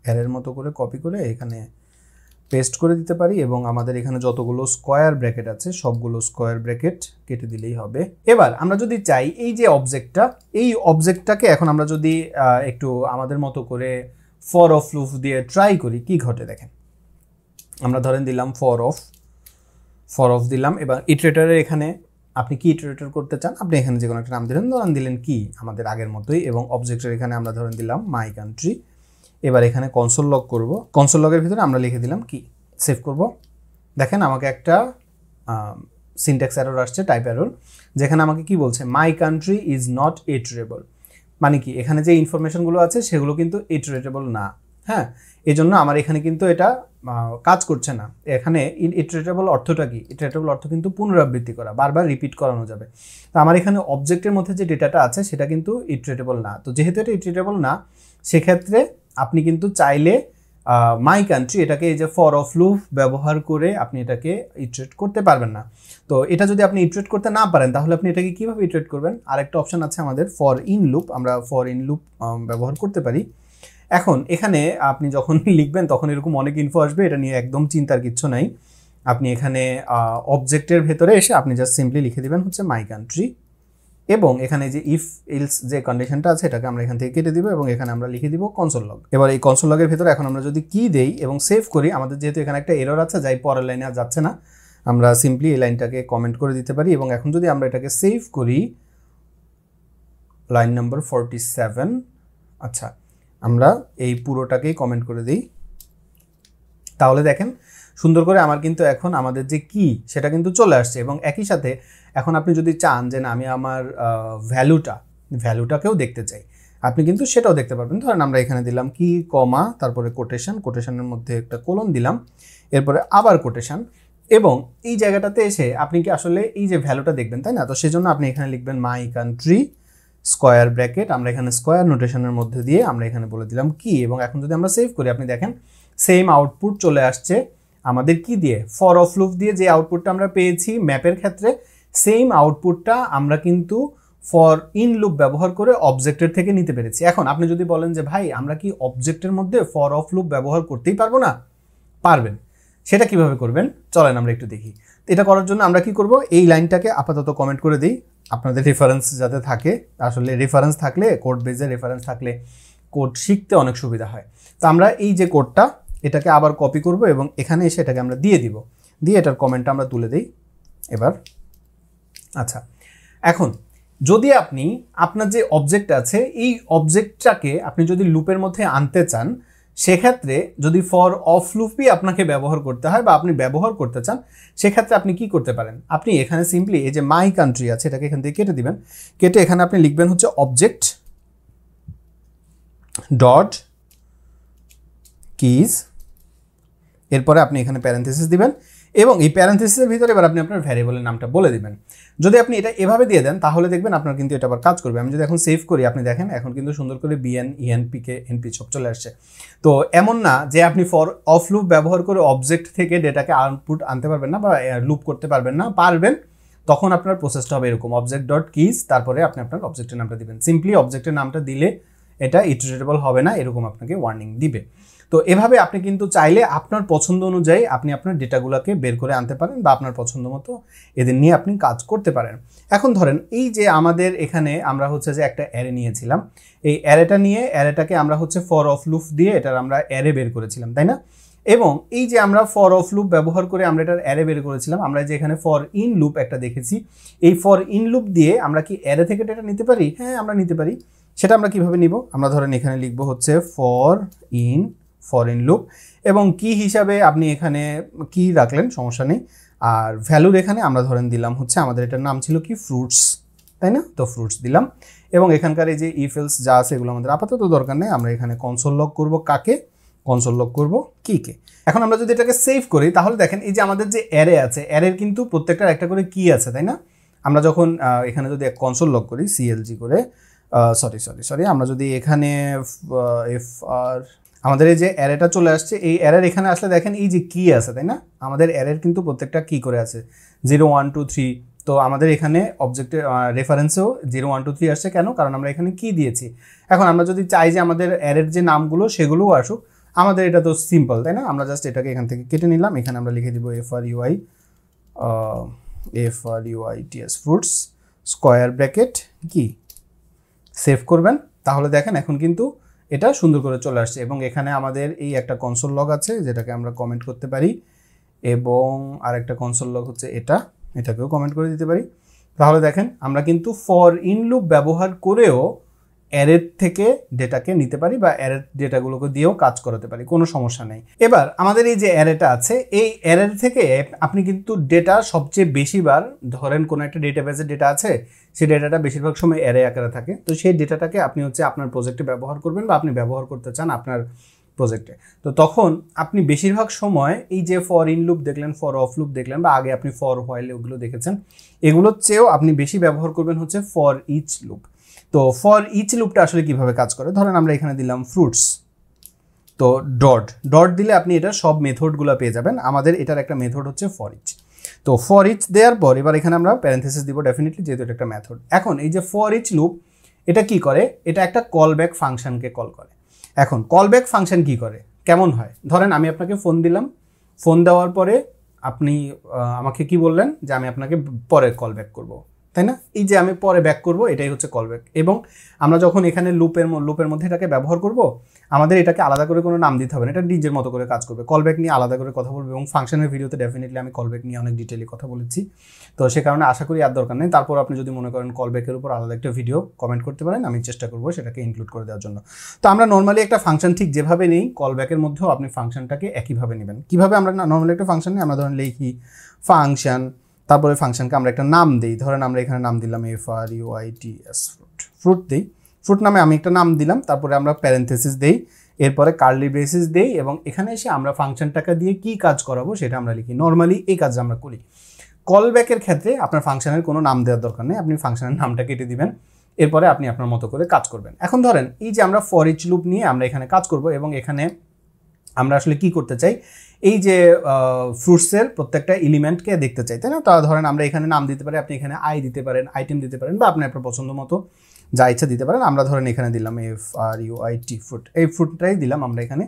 অ্যারের মতো করে কপি করে এখানে পেস্ট করে দিতে পারি এবং আমাদের এখানে যতগুলো স্কোয়ার ব্র্যাকেট আছে সবগুলো স্কোয়ার ব্র্যাকেট কেটে দিলেই হবে। এবার আমরা যদি চাই এই যে অবজেক্টটা, এই অবজেক্টটাকে এখন আমরা যদি একটু আমাদের মতো করে ফর অফ লুপ দিয়ে ট্রাই করি, কি ঘটে দেখেন। আমরা ধরেন দিলাম ফর অফ দিলাম, এবার ইটারেটরের এখানে আপনি কি ইটারেটর করতে চান, আপনি এখানে যে কোনো একটা নাম দিলেন, ধরেন দিলেন কি আমাদের আগের মতোই, এবং অবজেক্টের এখানে আমরা ধরেন দিলাম মাই কান্ট্রি। এবার এখানে কনসোল লগ করব, কনসোল লগের ভিতরে আমরা লিখে দিলাম কি, সেভ করব। দেখেন আমাকে একটা সিনট্যাক্স এরর আসছে, টাইপ এরর, যেখানে আমাকে কি বলছে, মাই কান্ট্রি ইজ নট ইটারেবল। মানে কি এখানে যে ইনফরমেশনগুলো আছে সেগুলো কিন্তু ইটারেটেবল না। হ্যাঁ, এই জন্য আমার এখানে কিন্তু এটা কাজ করছে না। এখানে ইটারেটেবল অর্থটা কি? ইটারেটেবল অর্থ কিন্তু পুনরাবৃত্তি করা, বারবার রিপিট করানো যাবে। তো আমার এখানে অবজেক্টের মধ্যে যে ডেটাটা আছে সেটা কিন্তু ইটারেটেবল না। তো যেহেতু এটা ইটারেটেবল না, সেক্ষেত্রে আপনি কিন্তু চাইলে মাই কান্ট্রি এটাকে এই যে ফর অফ লুপ ব্যবহার করে আপনি এটাকে ইটারেট করতে পারবেন না। তো এটা যদি আপনি ইটারেট করতে না পারেন তাহলে আপনি এটাকে কীভাবে ইটারেট করবেন? আরেকটা অপশন আছে আমাদের ফর ইন লুপ, আমরা ফর ইন লুপ ব্যবহার করতে পারি। এখন এখানে আপনি যখন লিখবেন তখন এরকম অনেক ইনফো আসবে, এটা নিয়ে একদম চিন্তার কিচ্ছু নাই। আপনি এখানে অবজেক্টের ভেতরে এসে আপনি জাস্ট সিম্পলি লিখে দিবেন হচ্ছে মাই কান্ট্রি, এবং এখানে যে ইফ ইলস যে কন্ডিশনটা আছে এটাকে আমরা এখান থেকে কেটে দিব এবং এখানে আমরা লিখে দিব কনসোল লগ। এবার এই কনসোল লগের ভেতরে এখন আমরা যদি কি দেই এবং সেভ করি, আমাদের যেহেতু এখানে একটা এরর আছে যাই পরের লাইনে আর যাচ্ছে না, আমরা সিম্পলি এই লাইনটাকে কমেন্ট করে দিতে পারি। এবং এখন যদি আমরা এটাকে সেভ করি, লাইন নাম্বার 47, আচ্ছা আমরা এই পুরোটাকেই কমেন্ট করে দিই, তাহলে দেখেন সুন্দর করে আমার কিন্তু এখন আমাদের যে কি সেটা কিন্তু চলে আসছে। এবং একই সাথে এখন আপনি যদি চান যে না আমি আমার ভ্যালুটাকেও দেখতে চাই, আপনি কিন্তু সেটাও দেখতে পারবেন। ধরেন আমরা এখানে দিলাম কি কমা, তারপরে কোটেশনের মধ্যে একটা কোলন দিলাম, এরপরে আবার কোটেশন, এবং এই জায়গাটাতে এসে আপনি কি আসলে এই যে ভ্যালুটা দেখবেন, তাই না? তো সেজন্য আপনি এখানে লিখবেন মাই কান্ট্রি স্কোয়ার ব্র্যাকেট, আমরা এখানে স্কোয়ার নোটেশনের মধ্যে দিয়ে আমরা এখানে বলে দিলাম কি। এবং এখন যদি আমরা সেভ করি, আপনি দেখেন সেম আউটপুট চলে আসছে আমাদের কি দিয়ে, ফর অফ লুপ দিয়ে। যে আউটপুটটা আমরা পেয়েছি ম্যাপের ক্ষেত্রে, সেম আউটপুটটা আমরা কিন্তু ফর ইন লুপ ব্যবহার করে অবজেক্টের থেকে নিতে পেরেছি। এখন আপনি যদি বলেন যে ভাই আমরা কি অবজেক্টের মধ্যে ফর অফ লুপ ব্যবহার করতেই পারবো না? পারবেন। সেটা কিভাবে করবেন চলেন আমরা একটু দেখি। এটা করার জন্য আমরা কি করব, এই লাইনটাকে আপাতত কমেন্ট করে দিই, আপনাদের রেফারেন্স যাতে থাকে। আসলে রেফারেন্স থাকলে, কোড বেজে রেফারেন্স থাকলে কোড শিখতে অনেক সুবিধা হয়। তো আমরা এই যে কোডটা এটাকে আবার কপি করব এবং এখানে এসে এটাকে আমরা দিয়ে দিব, দিয়ে এটার কমেন্টটা আমরা তুলে দিই এবার। আচ্ছা, এখন যদি আপনি আপনার যে অবজেক্ট আছে এই অবজেক্টটাকে আপনি যদি লুপের মধ্যে আনতে চান, সেক্ষেত্রে যদি ফর অফ লুপই আপনাকে ব্যবহার করতে হয় বা আপনি ব্যবহার করতে চান, সেক্ষেত্রে আপনি কি করতে পারেন? আপনি এখানে সিম্পলি এই যে মাই কান্ট্রি আছে এটাকে এখান থেকে কেটে দিবেন, কেটে এখানে আপনি লিখবেন হচ্ছে অবজেক্ট ডট কিজ, এরপরে আপনি এখানে প্যারেন্থেসিস দিবেন এবং এই প্যারেন্থেসিসের ভিতরে এবার আপনি আপনার ভ্যারিয়েবলের নামটা বলে দিবেন। যদি আপনি এটা এভাবে দিয়ে দেন তাহলে দেখবেন আপনার কিন্তু এটা আবার কাজ করবে। আমি যদি এখন সেভ করি, আপনি দেখেন এখন কিন্তু সুন্দর করে বিএন ইএনপিকে এনপি সব চলে আসছে। তো এমন না যে আপনি ফর অফ লুপ ব্যবহার করে অবজেক্ট থেকে ডেটাকে আউটপুট আনতে পারবেন না বা লুপ করতে পারবেন না, পারবেন। তখন আপনার প্রসেসটা হবে এরকম, অবজেক্ট ডট কিজ, তারপরে আপনি আপনার অবজেক্টের নামটা দিবেন। সিম্পলি অবজেক্টের নামটা দিলে এটা ইটারেটেবল হবে না, এরকম আপনাকে ওয়ার্নিং দিবে। তো এভাবে আপনি কিন্তু চাইলে আপনার পছন্দ অনুযায়ী আপনি আপনার ডেটাগুলোকে বের করে আনতে পারেন বা আপনার পছন্দ মতো এদের নিয়ে আপনি কাজ করতে পারেন। এখন ধরেন এই যে আমাদের এখানে আমরা হচ্ছে যে একটা অ্যারে নিয়েছিলাম, এই অ্যারেটা নিয়ে অ্যারেটাকে আমরা হচ্ছে ফর অফ লুপ দিয়ে এটার আমরা অ্যারে বের করেছিলাম, তাই না? এবং এই যে আমরা ফর অফ লুপ ব্যবহার করে আমরা এটার অ্যারে বের করেছিলাম, আমরা যে এখানে ফর ইন লুপ একটা দেখেছি, এই ফর ইন লুপ দিয়ে আমরা কি অ্যারে থেকে ডেটা নিতে পারি? হ্যাঁ, আমরা নিতে পারি। সেটা আমরা কিভাবে নিব? আমরা ধরেন এখানে লিখবো হচ্ছে ফর ইন লুপ এবং কি হিসাবে আপনি এখানে কি রাখলেন সমস্যা নেই, আর ভ্যালুর এখানে আমরা ধরেন দিলাম হচ্ছে আমাদের এটার নাম ছিল কি ফ্রুটস, তাই না? তো ফ্রুটস দিলাম এবং এখানকার এই যে ইফ এলস যা আছে এগুলো আমাদের আপাতত দরকার নেই। আমরা এখানে কনসোল লগ করব কাকে? কনসোল লগ করব কিকে। এখন আমরা যদি এটাকে সেভ করি তাহলে দেখেন এই যে আমাদের যে অ্যারে আছে, অ্যারের কিন্তু প্রত্যেকটার একটা করে কি আছে, তাই না? আমরা যখন এখানে যদি কনসোল লগ করি সিএলজি করে, সরি আমরা যদি এখানে আমাদের এই যে অ্যারেটা চলে আসছে, এই অ্যারের এখানে আসলে দেখেন এই যে কি আছে, তাই না? আমাদের অ্যারের কিন্তু প্রত্যেকটা কি করে আছে 0 1 2 3। তো আমাদের এখানে অবজেক্টের রেফারেন্সেও 0 1 2 3 আসছে কেন? কারণ আমরা এখানে কি দিয়েছি। এখন আমরা যদি চাই যে আমাদের অ্যারের যে নামগুলো সেগুলোও আসুক, আমাদের এটা তো সিম্পল, তাই না? আমরা জাস্ট এটাকে এখান থেকে কেটে নিলাম, এখানে আমরা লিখে দিব FRUITS ফ্রুটস স্কোয়ার ব্র্যাকেট কি, সেভ করবেন। তাহলে দেখেন এখন কিন্তু এটা সুন্দর করে চলে আসছে এবং এখানে আমাদের এই একটা কনসোল লগ আছে যেটাকে আমরা কমেন্ট করতে পারি এবং আরেকটা কনসোল লগ হচ্ছে এটাকেও কমেন্ট করে দিতে পারি। তাহলে দেখেন আমরা কিন্তু ফর ইন লুপ ব্যবহার করেও অ্যারের থেকে ডেটাকে নিতে পারি বা অ্যারের ডেটাগুলোকে দিয়েও কাজ করাতে পারি, কোনো সমস্যা নেই। এবার আমাদের এই যে অ্যারেটা আছে, এই অ্যারের থেকে আপনি কিন্তু ডেটা সবচেয়ে বেশিবার ধরেন কোনো একটা ডেটাবেসের ডেটা আছে, সেই ডেটাটা বেশিরভাগ সময় অ্যারে আকারে থাকে। তো সেই ডেটাটাকে আপনি হচ্ছে আপনার প্রজেক্টে ব্যবহার করবেন বা আপনি ব্যবহার করতে চান আপনার প্রজেক্টে। তো তখন আপনি বেশিরভাগ সময় এই যে ফর ইন লুপ দেখলেন, ফর অফ লুপ দেখলেন, বা আগে আপনি ফর হোয়াইল ওগুলো দেখেছেন, এগুলোর চেয়েও আপনি বেশি ব্যবহার করবেন হচ্ছে ফর ইচ লুপ। তো ফর ইচ লুপটা আসলে কিভাবে কাজ করে, ধরেন আমরা এখানে দিলাম ফ্রুটস, তো ডট ডট দিলে আপনি এটা সব মেথডগুলো পেয়ে যাবেন। আমাদের এটার একটা মেথড হচ্ছে ফর ইচ। তো ফর ইচ দেওয়ার পর এবার এখানে আমরা প্যারেন্থেসিস দিব ডেফিনেটলি, যেহেতু এটা একটা মেথড। এখন এই যে ফর ইচ লুপ এটা কি করে, এটা একটা কল ব্যাক ফাংশনকে কল করে। এখন কল ব্যাক ফাংশন কি করে, কেমন হয়, ধরেন আমি আপনাকে ফোন দিলাম, ফোন দেওয়ার পরে আপনি আমাকে কি বললেন যে আমি আপনাকে পরে কল ব্যাক করবো, তাই না? এই যে আমি পরে ব্যাক করব, এটাই হচ্ছে কল ব্যাক। এবং আমরা যখন এখানে লুপের মধ্যে এটাকে ব্যবহার করব, আমাদের এটাকে আলাদা করে কোনো নাম দিতে হবে না, এটা নিজের মতো করে কাজ করবে। কল ব্যাক নিয়ে আলাদা করে কথা বলবে, এবং ফাংশনের ভিডিওতে ডেফিনেটলি আমি কল ব্যাক নিয়ে অনেক ডিটেইলে কথা বলেছি, তো সে কারণে আশা করি আর দরকার নেই। তারপর আপনি যদি মনে করেন কল ব্যাকের উপর আলাদা একটা ভিডিও কমেন্ট করতে পারেন, আমি চেষ্টা করবো সেটাকে ইনক্লুড করে দেওয়ার জন্য। তো আমরা নর্মালি একটা ফাংশন ঠিক যেভাবে নেই, কল ব্যাকের মধ্যেও আপনি ফাংশনটাকে একইভাবে নেবেন। কীভাবে আমরা নর্মালি একটা ফাংশন নিই, আমরা ধরেন লিখি ফাংশন, তারপরে ফাংশনকে আমরা একটা নাম দিই, ধরেন আমরা এখানে নাম দিলাম FRUITS ফ্রুট দিই, ফ্রুট নামে আমি একটা নাম দিলাম, তারপরে আমরা প্যারেন্থেসিস দেই, এরপরে কার্লি ব্রেসিস দেই, এবং এখানে এসে আমরা ফাংশনটাকে দিয়ে কি কাজ করাবো সেটা আমরা লিখি। নর্মালি এই কাজ আমরা করি। কল ব্যাকের ক্ষেত্রে আপনার ফাংশনের কোনো নাম দেওয়ার দরকার নেই, আপনি ফাংশনের নামটা কেটে দিবেন, এরপরে আপনি আপনার মতো করে কাজ করবেন। এখন ধরেন এই যে আমরা ফর ইচ লুপ নিয়ে আমরা এখানে কাজ করব, এবং এখানে আমরা আসলে কি করতে চাই, এই যে ফ্রুটসের প্রত্যেকটা এলিমেন্টকে দেখতে চাই, তাই না? তো ধরেন আমরা এখানে নাম দিতে পারি, আপনি এখানে আই দিতে পারেন, আইটেম দিতে পারেন, বা আপনি আপনার পছন্দ মতো যা ইচ্ছা দিতে পারেন। আমরা ধরেন এখানে দিলাম FRUIT ফ্রুট, এই ফ্রুটটাই দিলাম আমরা এখানে।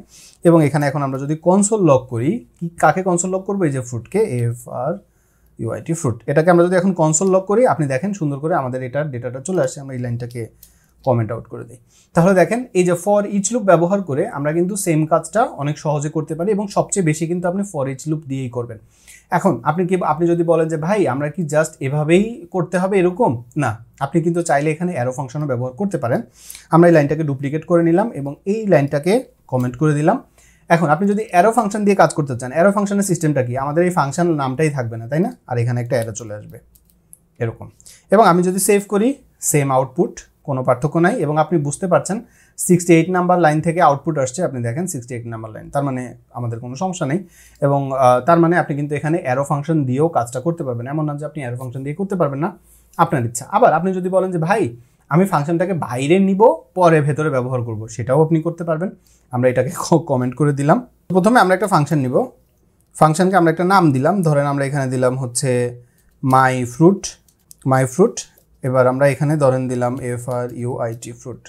এবং এখানে এখন আমরা যদি কনসোল লক করি, কি কাকে কনসোল লক করবো, এই যে ফ্রুটকে, FRUIT ফ্রুট, এটাকে আমরা যদি এখন কনসোল লক করি, আপনি দেখেন সুন্দর করে আমাদের এটার ডেটাটা চলে আসছে। আমরা এই লাইনটাকে কমেন্ট আউট করে দিই, তাহলে দেখেন এই যে ফর ইচ লুপ ব্যবহার করে আমরা কিন্তু সেম কাজটা অনেক সহজে করতে পারি, এবং সবচেয়ে বেশি কিন্তু আপনি ফর ইচ লুপ দিয়েই করবেন। এখন আপনি যদি বলেন যে ভাই আমরা কি জাস্ট এভাবেই করতে হবে, এরকম না, আপনি কিন্তু চাইলে এখানে অ্যারো ফাংশনও ব্যবহার করতে পারেন। আমরা এই লাইনটাকে ডুপ্লিকেট করে নিলাম এবং এই লাইনটাকে কমেন্ট করে দিলাম। এখন আপনি যদি অ্যারো ফাংশন দিয়ে কাজ করতে চান, অ্যারো ফাংশনের সিস্টেমটা কি, আমাদের এই ফাংশন নামটাই থাকবে না, তাই না? আর এখানে একটা অ্যারো চলে আসবে এরকম। এবং আমি যদি সেভ করি, সেম আউটপুট, কোনো পার্থক্য নাই। এবং আপনি বুঝতে পারছেন 68 নাম্বার লাইন থেকে আউটপুট আসছে, আপনি দেখেন 68 নাম্বার লাইন, তার মানে আমাদের কোনো সমস্যা নেই। এবং তার মানে আপনি কিন্তু এখানে অ্যারো ফাংশন দিয়েও কাজটা করতে পারবেন, এমন না যে আপনি অ্যারো ফাংশন দিয়ে করতে পারবেন না, আপনার ইচ্ছা। আবার আপনি যদি বলেন যে ভাই আমি ফাংশনটাকে বাইরে নিব, পরে ভেতরে ব্যবহার করব, সেটাও আপনি করতে পারবেন। আমরা এটাকে কমেন্ট করে দিলাম। প্রথমে আমরা একটা ফাংশন নিব, ফাংশনকে আমরা একটা নাম দিলাম, ধরেন আমরা এখানে দিলাম হচ্ছে মাই ফ্রুট। এবার আমরা এখানে ধরেন দিলাম FRUIT ফ্রুট,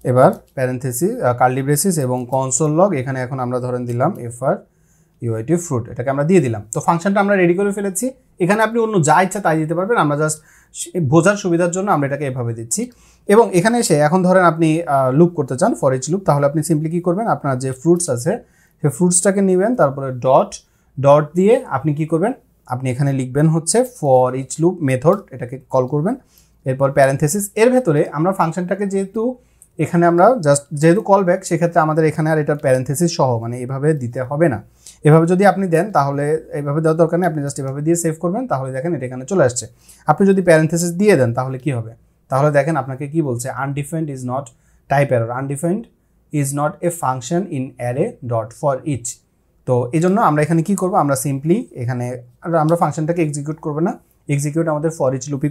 এবার প্যারেন্থেসিস কার্লি ব্রেসিস এবং কনসোল লগ, এখানে এখন আমরা ধরেন দিলাম FRUIT ফ্রুট, এটাকে আমরা দিয়ে দিলাম। তো ফাংশনটা আমরা রেডি করে ফেলেছি। এখানে আপনি অন্য যা ইচ্ছা তাই দিতে পারবেন, আমরা জাস্ট বোঝার সুবিধার জন্য আমরা এটাকে এভাবে দিচ্ছি। এবং এখানে এসে এখন ধরেন আপনি লুপ করতে চান, ফর ইচ লুপ, তাহলে আপনি সিম্পলি কী করবেন, আপনার যে ফ্রুটস আছে সেই ফ্রুটসটাকে নেবেন, তারপরে ডট দিয়ে আপনি কি করবেন, আপনি এখানে লিখবেন হচ্ছে ফর ইচ লুপ মেথড, এটাকে কল করবেন, এরপর প্যারেন্থেসিস। এর ভেতরে আমরা ফাংশনটাকে যেহেতু এখানে আমরা যেহেতু কল ব্যাক, সেক্ষেত্রে আমাদের এখানে আর এটার প্যারেন্থেসিস সহ মানে এভাবে দিতে হবে না। এভাবে যদি আপনি দেন তাহলে এভাবে দেওয়ার দরকার নেই, আপনি জাস্ট এভাবে দিয়ে সেভ করবেন, তাহলে দেখেন এটা এখানে চলে আসছে। আপনি যদি প্যারেন্থেসিস দিয়ে দেন তাহলে কি হবে, তাহলে দেখেন আপনাকে কি বলছে, undefined is not type error, undefined is not a function in array dot for each. তো এই জন্য আমরা এখানে কি করব, আমরা সিম্পলি এখানে আমরা ফাংশনটাকে এক্সিকিউট করবো না, এক্সিকিউট আমাদের ফর ইচ লুপই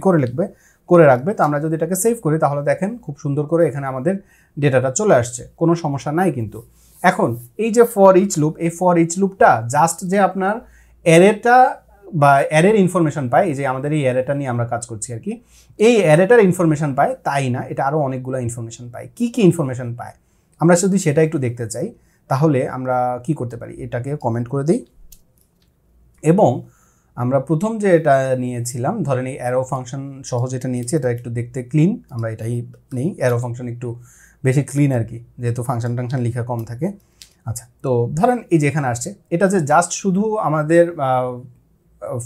করে রাখবে। তো আমরা যদি এটাকে সেভ করি তাহলে দেখেন খুব সুন্দর করে এখানে আমাদের ডেটাটা চলে আসছে, কোনো সমস্যা নাই কিন্তু। এখন এই যে ফর ইচ লুপ, এই ফর ইচ লুপটা জাস্ট যে আপনার অ্যারেটা বা অ্যারের ইনফরমেশন পায়, এই যে আমাদের এই অ্যারেটা নিয়ে আমরা কাজ করছি আর কি, এই অ্যারেটার ইনফরমেশন পায় তাই না, এটা আরও অনেকগুলো ইনফরমেশন পায়। কি কি ইনফরমেশন পায় আমরা যদি সেটা একটু দেখতে চাই, তাহলে আমরা কি করতে পারি, এটাকে কমেন্ট করে দিই। এবং আমরা প্রথম যে এটা নিয়েছিলাম, ধরেন এই অ্যারো ফাংশন সহ যেটা নিয়েছি, এটা একটু দেখতে ক্লিন, আমরা এটাই নেই। অ্যারো ফাংশন একটু বেশি ক্লিন আর কি, যেহেতু ফাংশন লিখা কম থাকে। আচ্ছা, তো ধরেন এই যে এখানে আসছে, এটা যে জাস্ট শুধু আমাদের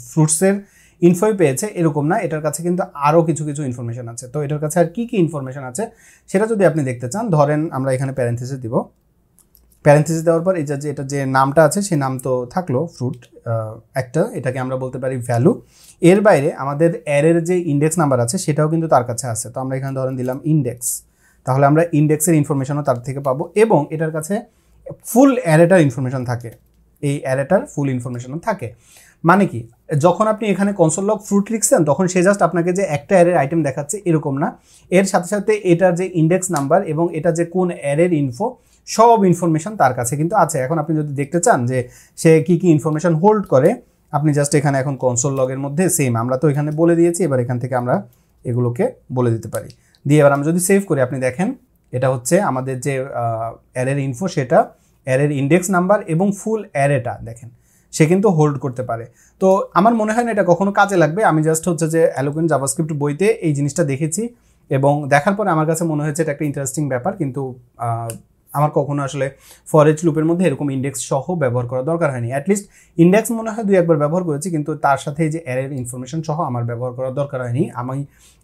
ফ্রুটসের ইনফোই পেয়েছে এরকম না, এটার কাছে কিন্তু আরও কিছু ইনফরমেশন আছে। তো এটার কাছে আর কি কি ইনফরমেশন আছে সেটা যদি আপনি দেখতে চান, ধরেন আমরা এখানে প্যারেন্থেসিস দিব, প্যারেন্থেসিস দেওয়ার পর এটা যে নামটা আছে সেই নাম তো থাকলো ফ্রুট একটা, এটাকে আমরা বলতে পারি ভ্যালু। এর বাইরে আমাদের অ্যারের যে ইন্ডেক্স নাম্বার আছে সেটাও কিন্তু তার কাছে আছে। তো আমরা এখানে ধরেন দিলাম ইন্ডেক্স, তাহলে আমরা ইন্ডেক্সের ইনফরমেশনও তার থেকে পাবো। এবং এটার কাছে ফুল অ্যারেটার ইনফরমেশন থাকে, এই অ্যারেটার ফুল ইনফরমেশন থাকে। মানে কি, যখন আপনি এখানে কনসোল লগ ফ্রুট লিখছেন তখন সে জাস্ট আপনাকে যে একটা অ্যারের আইটেম দেখাচ্ছে এরকম না, এর সাথে সাথে এটার যে ইন্ডেক্স নাম্বার এবং এটা যে কোন অ্যারের ইনফো সব ইনফরমেশন তার কাছে কিন্তু আছে। এখন আপনি যদি দেখতে চান যে সে কি কি ইনফরমেশন হোল্ড করে, আপনি জাস্ট এখানে এখন কনসোল লগের মধ্যে সেম আমরা তো এখানে বলে দিয়েছি, এবার এখান থেকে আমরা এগুলোকে বলে দিতে পারি। দিয়ে এবার আমরা যদি সেভ করি, আপনি দেখেন এটা হচ্ছে আমাদের যে অ্যারের ইনফো, সেটা অ্যারের ইন্ডেক্স নাম্বার এবং ফুল অ্যারেটা দেখেন সে কিন্তু হোল্ড করতে পারে। তো আমার মনে হয় না এটা কখনো কাজে লাগবে। আমি জাস্ট হচ্ছে যে এলোকুয়েন্ট জাভাস্ক্রিপ্ট বইতে এই জিনিসটা দেখেছি এবং দেখার পরে আমার কাছে মনে হয়েছে এটা একটা ইন্টারেস্টিং ব্যাপার, কিন্তু আমার কখনো আসলে ফর ইচ লুপের মধ্যে এরকম ইন্ডেক্স সহ ব্যবহার করা দরকার হয়নি। অ্যাটলিস্ট ইন্ডেক্স মনে হয় 2-1বার ব্যবহার করেছি, কিন্তু তার সাথে যে অ্যারের ইনফরমেশন সহ আমার ব্যবহার করার দরকার হয়নি। আমি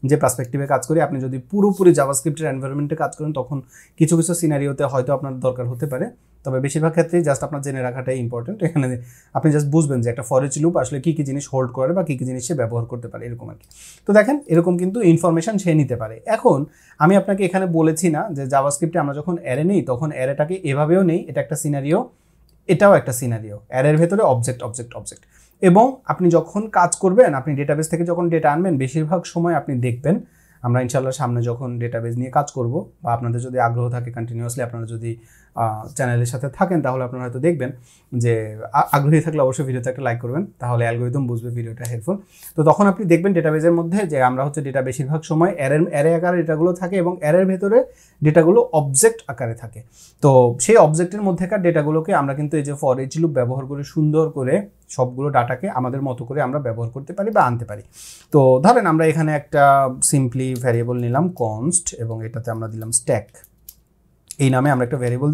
যে পার্সপেক্টিভে কাজ করি, আপনি যদি পুরোপুরি জাভাস্ক্রিপ্টের এনভায়রনমেন্টে কাজ করেন তখন কিছু কিছু সিনারিওতে হয়তো আপনার দরকার হতে পারে, তবে বেশিরভাগ ক্ষেত্রেই জাস্ট আপনার জেনে রাখাটাই ইম্পর্টেন্ট। এখানে আপনি জাস্ট বুঝবেন যে একটা ফর ইচ লুপ আসলে কী কী জিনিস হোল্ড করে বা কী কী জিনিস সে ব্যবহার করতে পারে, এরকম আর কি। তো দেখেন এরকম কিন্তু ইনফরমেশন সে নিতে পারে। এখন আমি আপনাকে এখানে বলেছি না যে জাভাস্ক্রিপ্টে আমরা যখন অ্যারে নেই তখন অ্যারেটাকে এভাবেও নেই, এটা একটা সিনারিও, এটাও একটা সিনারিও। অ্যারের ভেতরে অবজেক্ট অবজেক্ট অবজেক্ট, এবং আপনি যখন কাজ করবেন, আপনি ডেটাবেস থেকে যখন ডেটা আনবেন, বেশিরভাগ সময় আপনি দেখবেন, আমরা ইনশাল্লাহ সামনে যখন ডেটাবেস নিয়ে কাজ করব বা আপনাদের যদি আগ্রহ থাকে কন্টিনিউয়াসলি, আপনারা যদি চ্যানেলের সাথে থাকেন তাহলে আপনারা হয়তো দেখবেন যে আগ্রহী থাকলে অবশ্যই ভিডিওতে একটা লাইক করবেন, তাহলে অ্যালগরিদম বুঝবে ভিডিওটা হেল্পফুল। তো তখন আপনি দেখবেন ডেটাবেসের মধ্যে যে আমরা হচ্ছে ডেটা বেশিরভাগ সময় অ্যারে আকারে ডেটাগুলো থাকে এবং অ্যারের ভেতরে ডেটাগুলো অবজেক্ট আকারে থাকে। তো সেই অবজেক্টের মধ্যেকার ডেটাগুলোকে আমরা কিন্তু এই যে ফর ইচ লুপ ব্যবহার করে সুন্দর করে সবগুলো ডাটাকে আমাদের মতো করে আমরা ব্যবহার করতে পারি বা আনতে পারি। তো ধরেন আমরা এখানে একটা সিম্পলি ভ্যারিয়েবল নিলাম কনস্ট, এবং এটাতে আমরা দিলাম স্ট্যাক, এই নামে আমরা একটা ভ্যারিয়েবল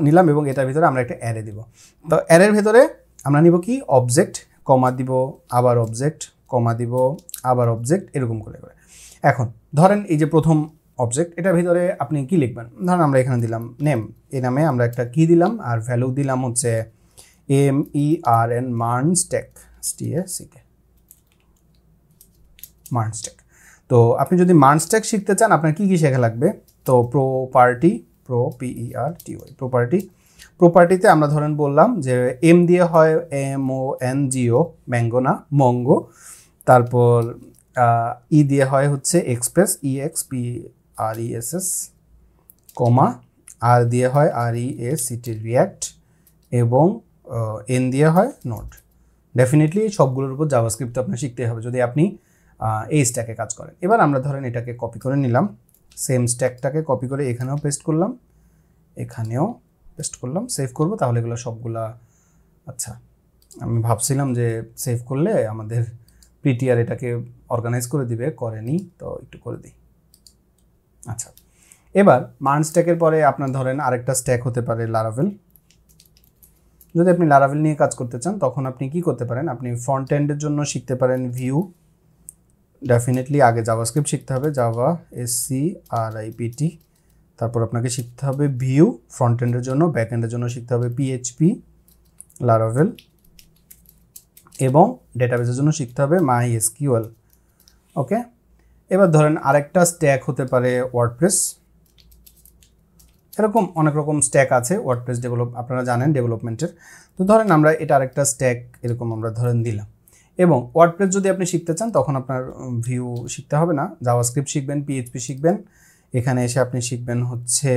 নিলাম এবং এটার ভিতরে আমরা একটা অ্যারে দিব। তো অ্যারের ভেতরে আমরা নিব কি, অবজেক্ট, কমা দিব, আবার অবজেক্ট, কমা দিব, আবার অবজেক্ট, এরকম করে করে। এখন ধরেন এই যে প্রথম অবজেক্ট, এটার ভিতরে আপনি কি লিখবেন, ধরেন আমরা এখানে দিলাম নেম, এই নামে আমরা একটা কি দিলাম আর ভ্যালু দিলাম হচ্ছে MERN মার্নস্ট্যাক, STACK মার্নস্ট্যাক। তো আপনি যদি মার্নস্ট্যাক শিখতে চান আপনার কি কি শেখা লাগবে, তো প্রপার্টি, প্রপার্টিতে আমরা ধরেন বললাম যে এম দিয়ে হয় MONGO, ম্যাঙ্গো না মঙ্গো, তারপর ই দিয়ে হয় হচ্ছে এক্সপ্রেস, EXPRESS, কমা আর দিয়ে হয় REACT, রিয়াক্ট, এবং এন দিয়ে হয় নোড। ডেফিনেটলি সবগুলোর উপর জাভাস্ক্রিপ্ট আপনার শিখতে হবে যদি আপনি এই স্ট্যাকে কাজ করেন। এবার আমরা ধরেন এটাকে কপি করে নিলাম, সেম স্ট্যাকটাকে কপি করে এখানেও পেস্ট করলাম, এখানেও পেস্ট করলাম, সেভ করব, তাহলে এগুলো সবগুলা, আচ্ছা আমি ভাবছিলাম যে সেভ করলে আমাদের পিটিআর এটাকে অর্গানাইজ করে দিবে, করেনি, তো একটু করে দিই। আচ্ছা, এবার মার্ন স্ট্যাকের পরে আপনার ধরেন আরেকটা স্ট্যাক হতে পারে লারাভেল। যদি আপনি লারাভেল নিয়ে কাজ করতে চান তখন আপনি কি করতে পারেন, আপনি ফ্রন্ট এন্ডের জন্য শিখতে পারেন ভিউ, ডেফিনেটলি আগে জাভাস্ক্রিপ্ট শিখতে হবে, জাভা SCRIPT, তারপর আপনাকে শিখতে হবে ভিউ ফ্রন্ট এন্ডের জন্য, ব্যাক এন্ডের জন্য শিখতে হবে PHP, লারাভেল, এবং ডেটাবেসের জন্য শিখতে হবে MySQL। ওকে, এবার ধরেন আরেকটা স্ট্যাক হতে পারে ওয়ার্ডপ্রেস। এরকম অনেক রকম স্ট্যাক আছে ওয়ার্ডপ্রেস আপনারা জানেন ডেভেলপমেন্টের। তো ধরেন আমরা এটা আরেকটা স্ট্যাক এরকম আমরা ধরেন দিলাম। এবং ওয়ার্ডপ্রেস যদি আপনি শিখতে চান তখন আপনার ভিউ শিখতে হবে না, জাভাস্ক্রিপ্ট শিখবেন, PHP শিখবেন, এখানে এসে আপনি শিখবেন হচ্ছে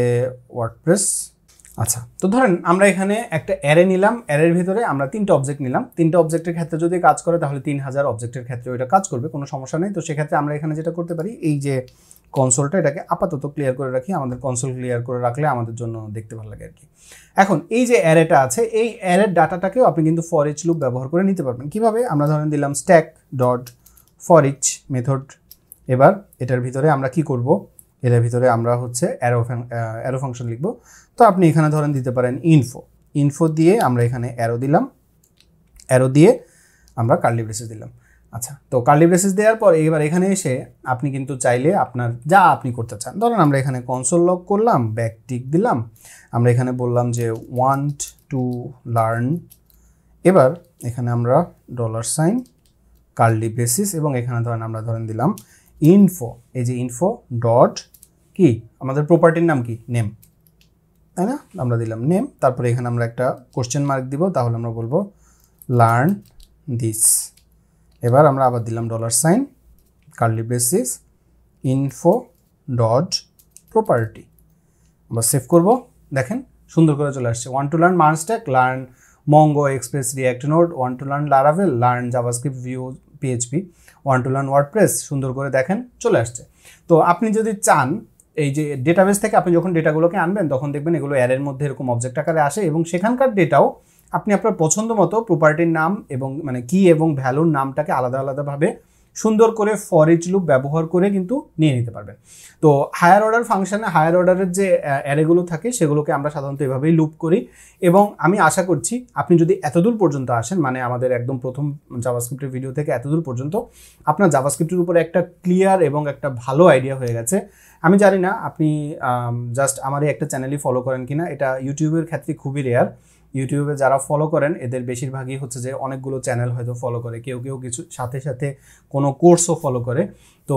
ওয়ার্ডপ্রেস। আচ্ছা, তো ধরেন আমরা এখানে একটা অ্যারে নিলাম, অ্যারের ভিতরে আমরা 3টা অবজেক্ট নিলাম, 3টা অবজেক্টের ক্ষেত্রে যদি কাজ করে তাহলে 3000 অবজেক্টের ক্ষেত্রে ওইটা কাজ করবে, কোনো সমস্যা নেই। তো সেক্ষেত্রে আমরা এখানে যেটা করতে পারি, এই যে কনসোলটা এটাকে আপাতত ক্লিয়ার করে রাখি, আমাদের কনসোল ক্লিয়ার করে রাখলে আমাদের জন্য দেখতে ভালো লাগে আর কি। এখন এই যে অ্যারেটা আছে, এই অ্যারের ডাটাটাকেও আপনি কিন্তু ফর ইচ লুপ ব্যবহার করে নিতে পারবেন। কিভাবে, আমরা ধরেন দিলাম stack dot for each method. এবার এটার ভিতরে আমরা কি করব, এটার ভিতরে আমরা হচ্ছে অ্যারো ফাংশন লিখব। তো আপনি এখানে ধরেন দিতে পারেন ইনফো দিয়ে আমরা এখানে অ্যারো দিলাম, অ্যারো দিয়ে আমরা কার্লি ব্রেসেস দিলাম। আচ্ছা, তো কার্লি ব্রেসেস দেওয়ার পর এবার এখানে এসে আপনি কিন্তু চাইলে আপনার যা আপনি করতে চান, ধরেন আমরা এখানে কনসোল লগ করলাম, ব্যাক টিক দিলাম, আমরা এখানে বললাম যে ওয়ান্ট টু লার্ন, এবার এখানে আমরা $, কার্লি ব্রেসেস, এবং এখানে আমরা ধরেন দিলাম ইনফো, এই যে ইনফো ডট কি আমাদের প্রপার্টির নাম কি, নেম। তাই না? আমরা দিলাম নেম, তারপরে এখানে আমরা একটা কোশ্চেন মার্ক দিব, তাহলে আমরা বলবো লার্ন দিস। এবার আমরা আবার দিলাম $, curly braces, info dot property. আমরা সেভ করব। দেখেন সুন্দর করে চলে আসছে। Want to learn MERN stack, learn Mongo Express React Node, want to learn Laravel, learn JavaScript Vue PHP, want to learn WordPress. সুন্দর করে দেখেন চলে আসছে। তো আপনি যদি চান এই যে ডেটাবেস থেকে আপনি যখন ডেটাগুলোকে আনবেন তখন দেখবেন এগুলো অ্যারের মধ্যে এরকম অবজেক্ট আকারে আসে এবং সেখানকার ডেটাও আপনি আপনার পছন্দ মতো প্রপার্টির নাম এবং মানে কি এবং ভ্যালুর নামটাকে আলাদা আলাদাভাবে সুন্দর করে ফর ইচ লুপ ব্যবহার করে কিন্তু নিয়ে নিতে পারবেন। তো হায়ার অর্ডার ফাংশনে হায়ার অর্ডারের যে অ্যারেগুলো থাকে সেগুলোকে আমরা সাধারণত এভাবেই লুপ করি এবং আমি আশা করছি আপনি যদি এতদূর পর্যন্ত আসেন, মানে আমাদের একদম প্রথম জাভাস্ক্রিপ্টের ভিডিও থেকে এতদূর পর্যন্ত আপনার জাভাস্ক্রিপ্টের উপরে একটা ক্লিয়ার এবং একটা ভালো আইডিয়া হয়ে গেছে। আমি জানি না আপনি জাস্ট আমার এই একটা চ্যানেলই ফলো করেন কিনা, এটা ইউটিউবের ক্ষেত্রে খুবই রেয়ার। ইউটিউবে যারা ফলো করেন এদের বেশিরভাগই হচ্ছে যে অনেকগুলো চ্যানেল হয়তো ফলো করে, কেউ কেউ কিছু সাথে সাথে কোনো কোর্সও ফলো করে। তো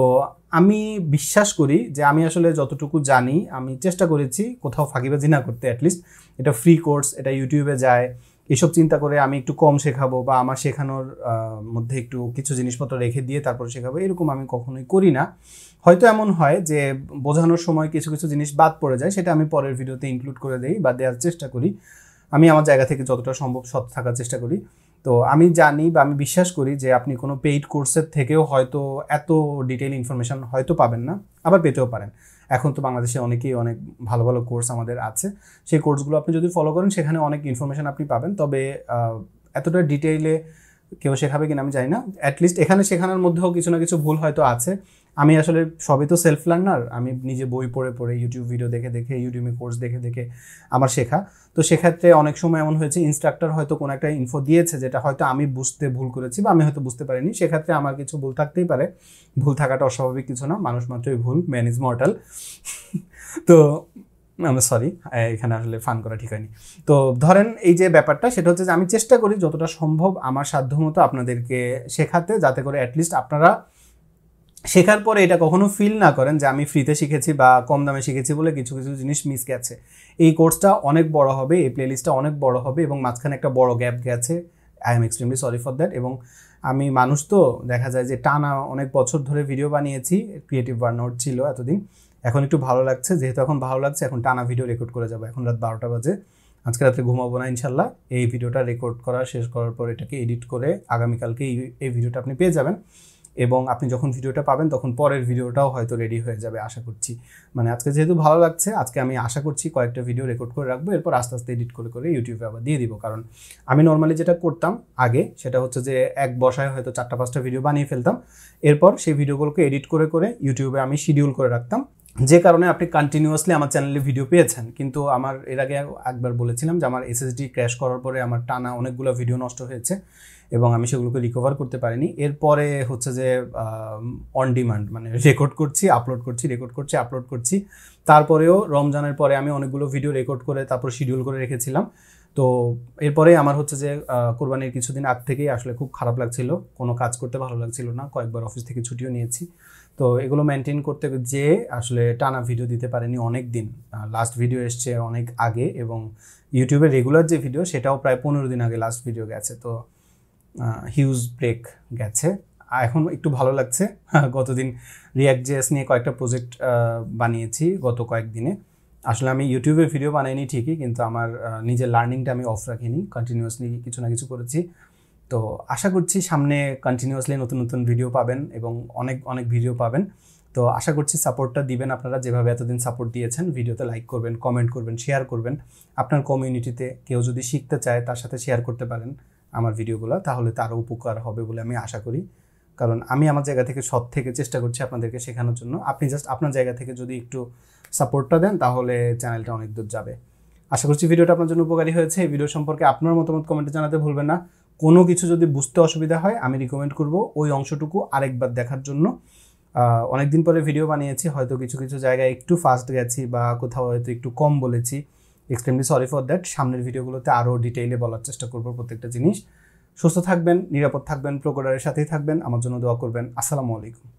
আমি বিশ্বাস করি যে আমি আসলে যতটুকু জানি আমি চেষ্টা করেছি কোথাও ফাঁকিবাজি না করতে। অ্যাটলিস্ট এটা ফ্রি কোর্স, এটা ইউটিউবে যায়, এসব চিন্তা করে আমি একটু কম শেখাবো বা আমার শেখানোর মধ্যে একটু কিছু জিনিসপত্র রেখে দিয়ে তারপর শেখাবো, এরকম আমি কখনোই করি না। হয়তো এমন হয় যে বোঝানোর সময় কিছু কিছু জিনিস বাদ পড়ে যায়, সেটা আমি পরের ভিডিওতে ইনক্লুড করে দেই বা দেওয়ার চেষ্টা করি। আমি আমার জায়গা থেকে যতটা সম্ভব সৎ থাকার চেষ্টা করি। তো আমি জানি বা আমি বিশ্বাস করি যে আপনি কোনো পেইড কোর্সের থেকেও হয়তো এত ডিটেইল ইনফরমেশন হয়তো পাবেন না, আবার পেতেও পারেন। এখন তো বাংলাদেশে অনেকেই অনেক ভালো ভালো কোর্স আমাদের আছে, সেই কোর্সগুলো আপনি যদি ফলো করেন সেখানে অনেক ইনফরমেশন আপনি পাবেন। তবে এতটা ডিটেইলে কেউ শেখাবে কিনা আমি জানি না। অ্যাটলিস্ট এখানে শেখানোর মধ্যেও কিছু না কিছু ভুল হয়তো আছে। আমি আসলে সবই তো সেলফ লার্নার, আমি নিজে বই পড়ে পড়ে ইউটিউব ভিডিও দেখে দেখে ইউটিউবে কোর্স দেখে দেখে আমার শেখা। তো সেক্ষেত্রে অনেক সময় এমন হয়েছে ইনস্ট্রাক্টর হয়তো কোনো একটা ইনফো দিয়েছে যেটা হয়তো আমি বুঝতে ভুল করেছি বা আমি হয়তো বুঝতে পারিনি, সেক্ষেত্রে আমার কিছু ভুল থাকতেই পারে। ভুল থাকাটা অস্বাভাবিক কিছু না, মানুষ মাত্রই ভুল, ম্যান ইজ মর্টাল। তো আমি সরি, এখানে আসলে ফান করা ঠিক হয়নি। তো ধরেন এই যে ব্যাপারটা সেটা হচ্ছে যে আমি চেষ্টা করি যতটা সম্ভব আমার সাধ্যমতো আপনাদেরকে শেখাতে, যাতে করে অ্যাটলিস্ট আপনারা শেখার পরে এটা কখনো ফিল না করেন যে আমি ফ্রিতে শিখেছি বা কম দামে শিখেছি বলে কিছু কিছু জিনিস মিস গেছে। এই কোর্সটা অনেক বড় হবে, এই প্লেলিস্টটা অনেক বড় হবে এবং মাঝখানে একটা বড় গ্যাপ গেছে। I am extremely sorry for that. এবং আমি মানুষ তো দেখা যায় যে টানা অনেক বছর ধরে ভিডিও বানিয়েছি, ক্রিয়েটিভ বার্নআউট ছিল এতদিন। এখন একটু ভালো লাগছে, যেহেতু এখন ভালো লাগছে এখন টানা ভিডিও রেকর্ড করে যাবো। এখন রাত 12টা বাজে, আজকে রাত্রে ঘুমাবো না ইনশাল্লাহ। এই ভিডিওটা রেকর্ড করা শেষ করার পর এটাকে এডিট করে আগামীকালকে এই ভিডিওটা আপনি পেয়ে যাবেন এবং আপনি যখন ভিডিওটা পাবেন তখন পরের ভিডিওটাও হয়তো রেডি হয়ে যাবে আশা করছি। মানে আজকে যেহেতু ভালো লাগছে, আজকে আমি আশা করছি কয়েকটা ভিডিও রেকর্ড করে রাখবো, এরপর আস্তে আস্তে এডিট করে করে ইউটিউবে আবার দিয়ে দিব। কারণ আমি নর্মালি যেটা করতাম আগে সেটা হচ্ছে যে এক বসায় হয়তো 4-5টা ভিডিও বানিয়ে ফেলতাম, এরপর সেই ভিডিওগুলোকে এডিট করে করে ইউটিউবে আমি শিডিউল করে রাখতাম, যে কারণে আপনি কন্টিনিউয়াসলি আমার চ্যানেলে ভিডিও পেয়েছেন। কিন্তু আমার এর আগে একবার বলেছিলাম যে আমার এসএসডি ক্র্যাশ করার পরে আমার টানা অনেকগুলো ভিডিও নষ্ট হয়েছে এবং আমি সেগুলোকে রিকভার করতে পারিনি। এরপরে হচ্ছে যে অন ডিমান্ড, মানে রেকর্ড করছি আপলোড করছি, রেকর্ড করছি আপলোড করছি। তারপরেও রমজানের পরে আমি অনেকগুলো ভিডিও রেকর্ড করে তারপর শিডিউল করে রেখেছিলাম। তো এরপরে আমার হচ্ছে যে কোরবানির কিছুদিন আগ থেকেই আসলে খুব খারাপ লাগছিল, কোনো কাজ করতে ভালো লাগছিল না, কয়েকবার অফিস থেকে ছুটিও নিয়েছি। তো এগুলো মেনটেন করতে যে আসলে টানা ভিডিও দিতে পারিনি অনেক দিন। লাস্ট ভিডিও এসছে অনেক আগে এবং ইউটিউবে রেগুলার যে ভিডিও সেটাও প্রায় 15 দিন আগে লাস্ট ভিডিও গেছে। তো হিউজ ব্রেক গেছে। এখন একটু ভালো লাগছে। গতদিন React.js নিয়ে কয়েকটা প্রজেক্ট বানিয়েছি গত কয়েকদিনে। আসলে আমি ইউটিউবে ভিডিও বানাইনি ঠিকই, কিন্তু আমার নিজের লার্নিংটা আমি অফ রাখিনি, কন্টিনিউয়াসলি কিছু না কিছু করেছি। তো আশা করছি সামনে কন্টিনিউয়াসলি নতুন নতুন ভিডিও পাবেন এবং অনেক অনেক ভিডিও পাবেন। তো আশা করছি সাপোর্টটা দিবেন আপনারা, যেভাবে এতদিন সাপোর্ট দিয়েছেন। ভিডিওতে লাইক করবেন, কমেন্ট করবেন, শেয়ার করবেন। আপনার কমিউনিটিতে কেউ যদি শিখতে চায় তার সাথে শেয়ার করতে পারেন আমার ভিডিওগুলো, তাহলে তারও উপকার হবে বলে আমি আশা করি। কারণ আমি আমার জায়গা থেকে সৎ থেকে চেষ্টা করছি আপনাদেরকে শেখানোর জন্য। আপনি জাস্ট আপনার জায়গা থেকে যদি একটু সাপোর্টটা দেন তাহলে চ্যানেলটা অনেক দূর যাবে। আশা করছি ভিডিওটা আপনার জন্য উপকারী হয়েছে। এই ভিডিও সম্পর্কে আপনার মতামত কমেন্টে জানাতে ভুলবেন না। কোনো কিছু যদি বুঝতে অসুবিধা হয় আমি রিকমেন্ড করব ওই অংশটুকু আরেকবার দেখার জন্য। অনেকদিন পরে ভিডিও বানিয়েছি, হয়তো কিছু কিছু জায়গায় একটু ফাস্ট গেছি বা কোথাও হয়তো একটু কম বলেছি, এক্সট্রিমলি সরি ফর দ্যাট। সামনের ভিডিওগুলোতে আরও ডিটেইলে বলার চেষ্টা করব প্রত্যেকটা জিনিস। সুস্থ থাকবেন, নিরাপদ থাকবেন, প্রোকোডারের সাথেই থাকবেন, আমার জন্য দোয়া করবেন। আসসালামু আলাইকুম।